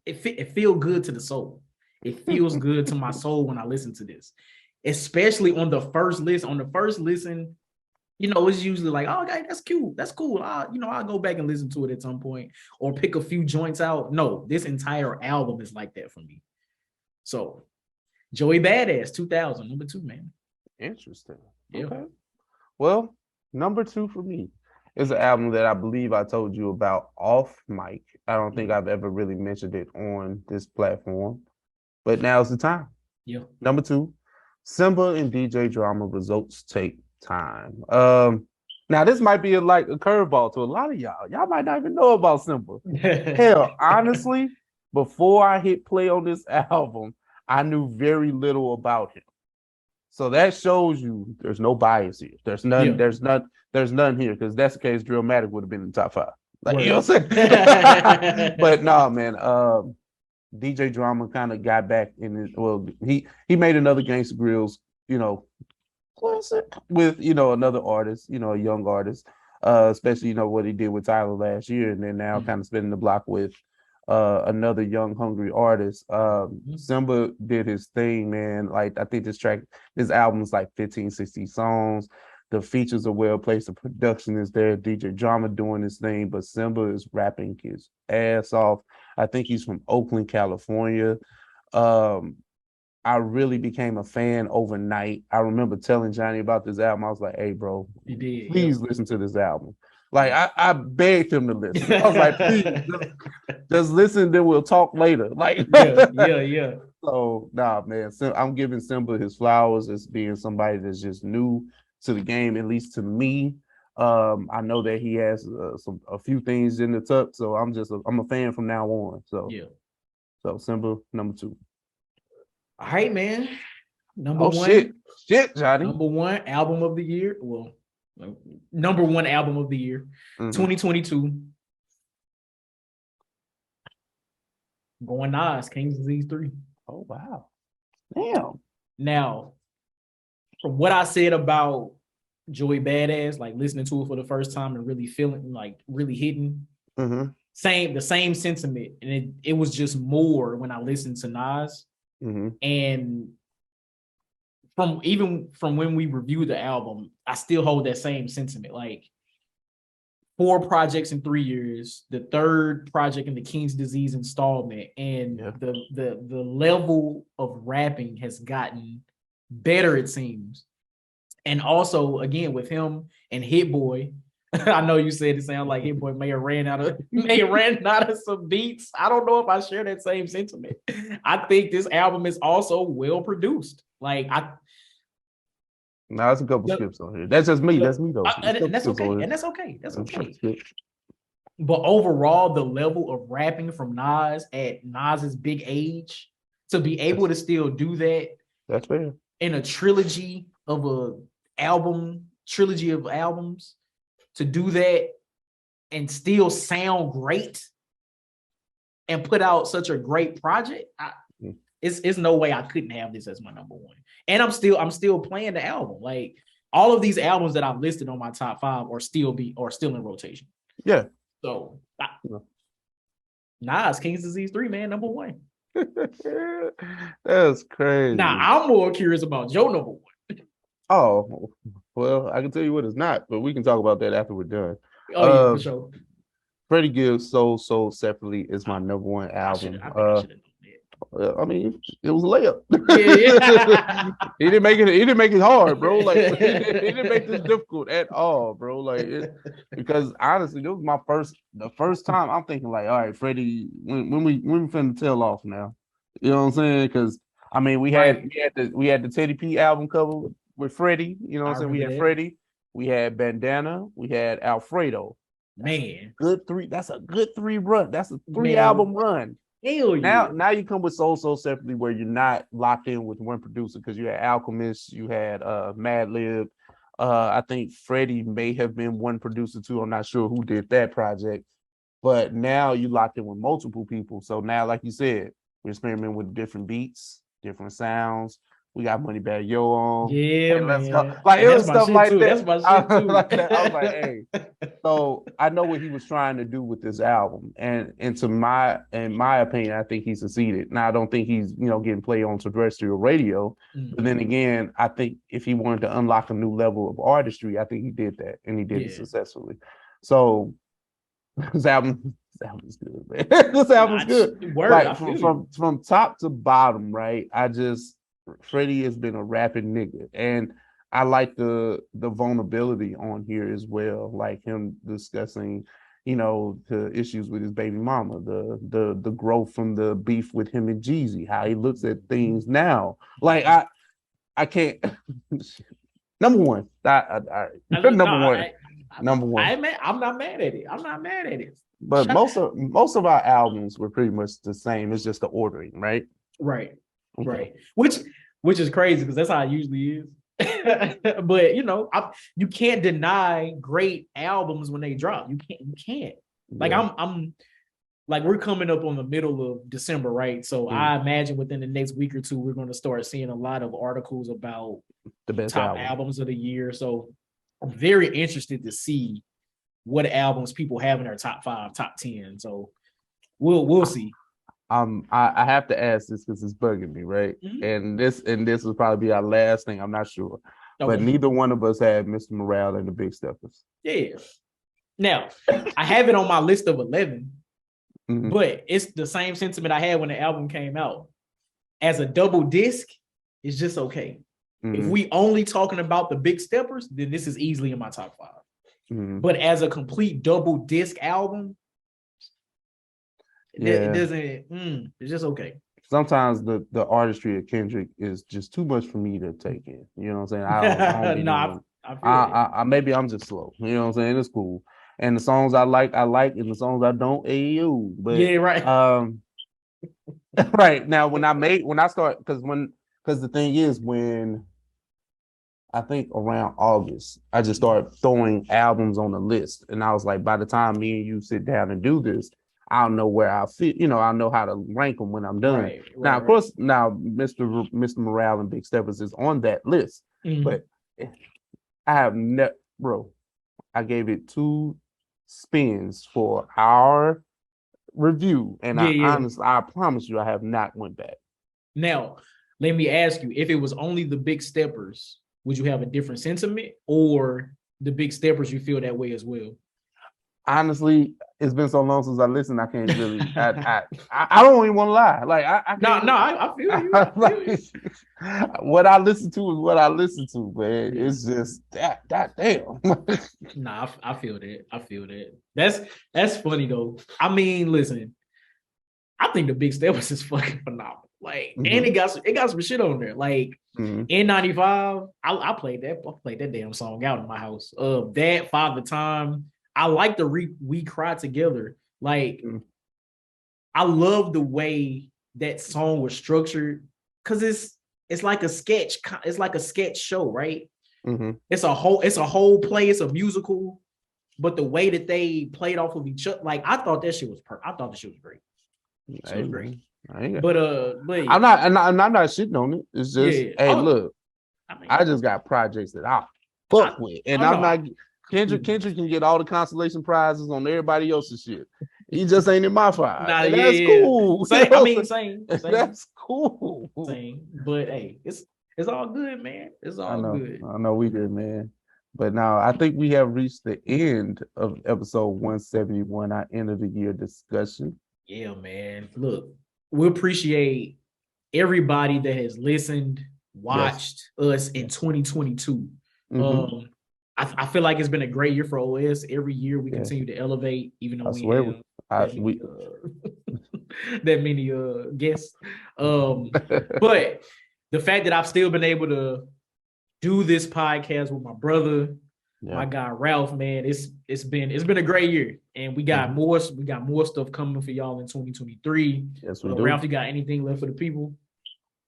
it feels good to the soul. It feels good to my soul when I listen to this, especially on the first listen. On the first listen, it's usually like, oh, okay, that's cute, that's cool. I'll go back and listen to it at some point or pick a few joints out. No, this entire album is like that for me. So, Joey Badass, 2000, number 2, man. Interesting. Yeah. Okay. Well, number 2 for me is an album that I believe I told you about off mic. I don't think I've ever really mentioned it on this platform, but now's the time. Yeah. Number 2, Simba and DJ Drama, Results Take Time. Now this might be like a curveball to a lot of y'all. Y'all might not even know about Simba. Hell, honestly, before I hit play on this album, I knew very little about him. So that shows you there's no bias here. There's none. There's none here, because that's the case. Drillmatic would have been in the top 5. Like, you know what I'm saying? But no, man. DJ Drama kind of got back in it. Well, he made another Gangsta Grills, with another artist, a young artist, especially what he did with Tyler last year, and then now kind of spinning the block with another young hungry artist. Simba did his thing, man. Like, I think this album is like 15, 16 songs. The features are well placed. The production is there. DJ Drama doing his thing, but Simba is rapping his ass off. I think he's from Oakland, California. I really became a fan overnight. I remember telling Johnny about this album. I was like, hey, bro, please listen to this album. Like, I begged him to listen. I was like, please, just listen, then we'll talk later. Like, yeah. So, nah, man, I'm giving Simba his flowers as being somebody that's just new to the game, at least to me. I know that he has a few things in the tuck, so I'm a fan from now on. So, so Simba, number 2. All right, man. Number 1. Shit, Johnny. Number 1 album of the year. Well, number 1 album of the year, 2022. Going Nas, King's Disease 3. Oh, wow. Damn. Now, from what I said about Joey Badass, like listening to it for the first time and really feeling like really hitting, the same sentiment. And it was just more when I listened to Nas. And from when we reviewed the album, I still hold that same sentiment. Like, 4 projects in 3 years, the 3rd project in the King's Disease installment, and the level of rapping has gotten better, it seems. And also, again, with him and Hit Boy, I know you said it sounded like Hit Boy may have ran out of some beats. I don't know if I share that same sentiment. I think this album is also well produced. Like, there's a couple skips on here. That's just me. That's me though. And that's okay. That's okay. But overall, the level of rapping from Nas at Nas's big age, to be able to still do that, that's fair, in a trilogy of albums, to do that and still sound great and put out such a great project, it's no way I couldn't have this as my number 1. And I'm still playing the album. Like, all of these albums that I've listed on my top 5 are still in rotation. Yeah. So Nas, King's Disease 3, man, number 1. That's crazy. Now, I'm more curious about your number 1. Oh, well, I can tell you what it's not, but we can talk about that after we're done. Oh yeah, for sure. Freddie Gibbs' Soul Separately is my number one album. I think I should have known that. I mean, it was a layup. Yeah. He didn't make it. He didn't make it hard, bro. Like he didn't make this difficult at all, bro. Because honestly, this was the first time I'm thinking like, all right, Freddie, when we finna tail off now, you know what I'm saying? Because I mean, we had the Teddy P album cover with Freddie. You know what I'm saying? We had Freddie, we had Bandana, we had Alfredo. Man, Good three. That's a good three run. That's a three album run. Hell yeah. Now you come with Soul Separately where you're not locked in with one producer because you had Alchemist, you had Madlib. I think Freddie may have been one producer too. I'm not sure who did that project, but now you locked in with multiple people. So now, like you said, we're experimenting with different beats, different sounds. We got Moneybagg Yo on. Yeah, man. Let's go. Like it was stuff like that. That's my shit too. I was like, hey. So I know what he was trying to do with this album, and in my opinion, I think he succeeded. Now I don't think he's getting played on terrestrial radio, but then again, I think if he wanted to unlock a new level of artistry, I think he did that, and he did it successfully. So this album is good, man. This album's good. Like from top to bottom, right? Freddie has been a rapping nigga, and I like the vulnerability on here as well, like him discussing, the issues with his baby mama, the growth from the beef with him and Jeezy, how he looks at things now. Like I can't. Number one, number one. I'm not mad at it. I'm not mad at it. But most of our albums were pretty much the same. It's just the ordering, right? Right. Okay. Right. Which is crazy because that's how it usually is. But you can't deny great albums when they drop. You can't. Like I'm like we're coming up on the middle of December, right? So I imagine within the next week or two, we're going to start seeing a lot of articles about the best top albums of the year. So I'm very interested to see what albums people have in their top 5, top 10. So we'll see. I have to ask this because it's bugging me, right? Mm-hmm. And this will probably be our last thing. I'm not sure, but neither one of us had Mr. Morale and the Big Steppers. Yeah. Now I have it on my list of 11, but it's the same sentiment I had when the album came out. As a double disc, it's just okay. If we only talking about the Big Steppers, then this is easily in my top 5. But as a complete double disc album, it doesn't. It's just okay. Sometimes the artistry of Kendrick is just too much for me to take in. You know what I'm saying? I maybe I'm just slow. You know what I'm saying? It's cool. And the songs I like, and the songs I don't, AU. But yeah, right. Right now, because the thing is, when I think around August, I just started throwing albums on the list, and I was like, by the time me and you sit down and do this, I'll know where I fit. I'll know how to rank them when I'm done. Right, now, of course, Mr. Morale and Big Steppers is on that list, but I have never, bro. I gave it 2 spins for our review, and honestly, I promise you, I have not went back. Now, let me ask you: if it was only the Big Steppers, would you have a different sentiment, or the Big Steppers you feel that way as well? Honestly, it's been so long since I listened. I can't really. I don't even want to lie. Like I feel you. What I listen to is what I listen to, man. It's just that damn. Nah, I feel that. That's funny though. I mean, listen, I think the Big Steppers is fucking phenomenal. Like, and it got some shit on there. Like N95, I played that damn song out in my house. That Father Time. I like the We Cry Together. Like, I love the way that song was structured because it's like a sketch. It's like a sketch show, right? It's a whole play. It's a musical, but the way that they played off of each other, like I thought that shit was I thought the shit was great. It was great. But I'm not shitting on it. It's just look, I just got projects that I fuck with, and I'm not. Kendrick can get all the consolation prizes on everybody else's shit. He just ain't in my 5. Nah, that's cool. Same. That's cool. Same. But hey, It's all good, man. It's I all know. good. I know we did, man. But now I think we have reached the end of episode 171, our end of the year discussion. Yeah, man. Look, we appreciate everybody that has listened, watched us in 2022. Mhm. I feel like it's been a great year for OS. Every year we Yeah. continue to elevate, even though I we swear have I, that we many guests. But the fact that I've still been able to do this podcast with my brother, my guy Ralph, man, it's been a great year, and we got more stuff coming for y'all in 2023. Yes, we do. Ralph, you got anything left for the people?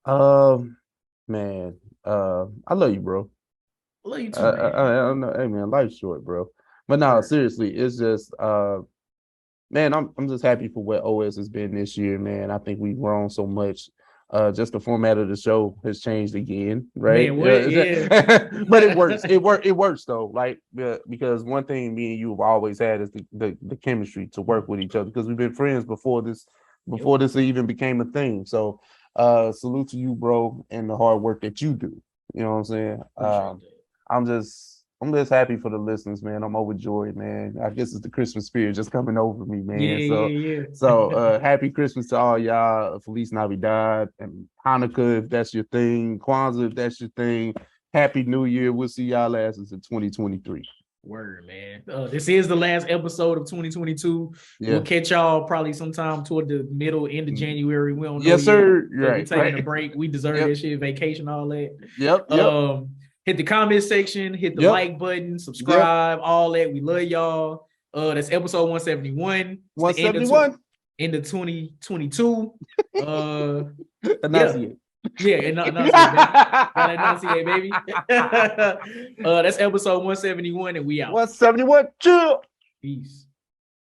Man, I love you, bro. I love you too, I man. don't know. Hey, man, life's short, bro. But no, seriously, it's just man, I'm just happy for what OS has been this year, man. I think we've grown so much. Just the format of the show has changed again, right? Man, what? Yeah. But it works. It works though, like because one thing me and you have always had is the chemistry to work with each other because we've been friends before this even became a thing. So salute to you, bro, and the hard work that you do. You know what I'm saying? I'm just happy for the listeners, man. I'm overjoyed, man. I guess it's the Christmas spirit just coming over me, man. Yeah. So happy Christmas to all y'all. Feliz Navidad and Hanukkah if that's your thing. Kwanzaa if that's your thing. Happy New Year. We'll see y'all asses in 2023. Word, man. This is the last episode of 2022. Yeah. We'll catch y'all probably sometime toward the end of January. We don't know. Yes, sir. Right. We're taking a break. We deserve that shit. Vacation, all that. Yep. Hit the comment section, hit the like button, subscribe, all that. We love y'all. That's episode 171. 171. End of 2022. Enunciate. Yeah, enunciate, baby. That's episode 171, and we out. 171. Chill. Peace.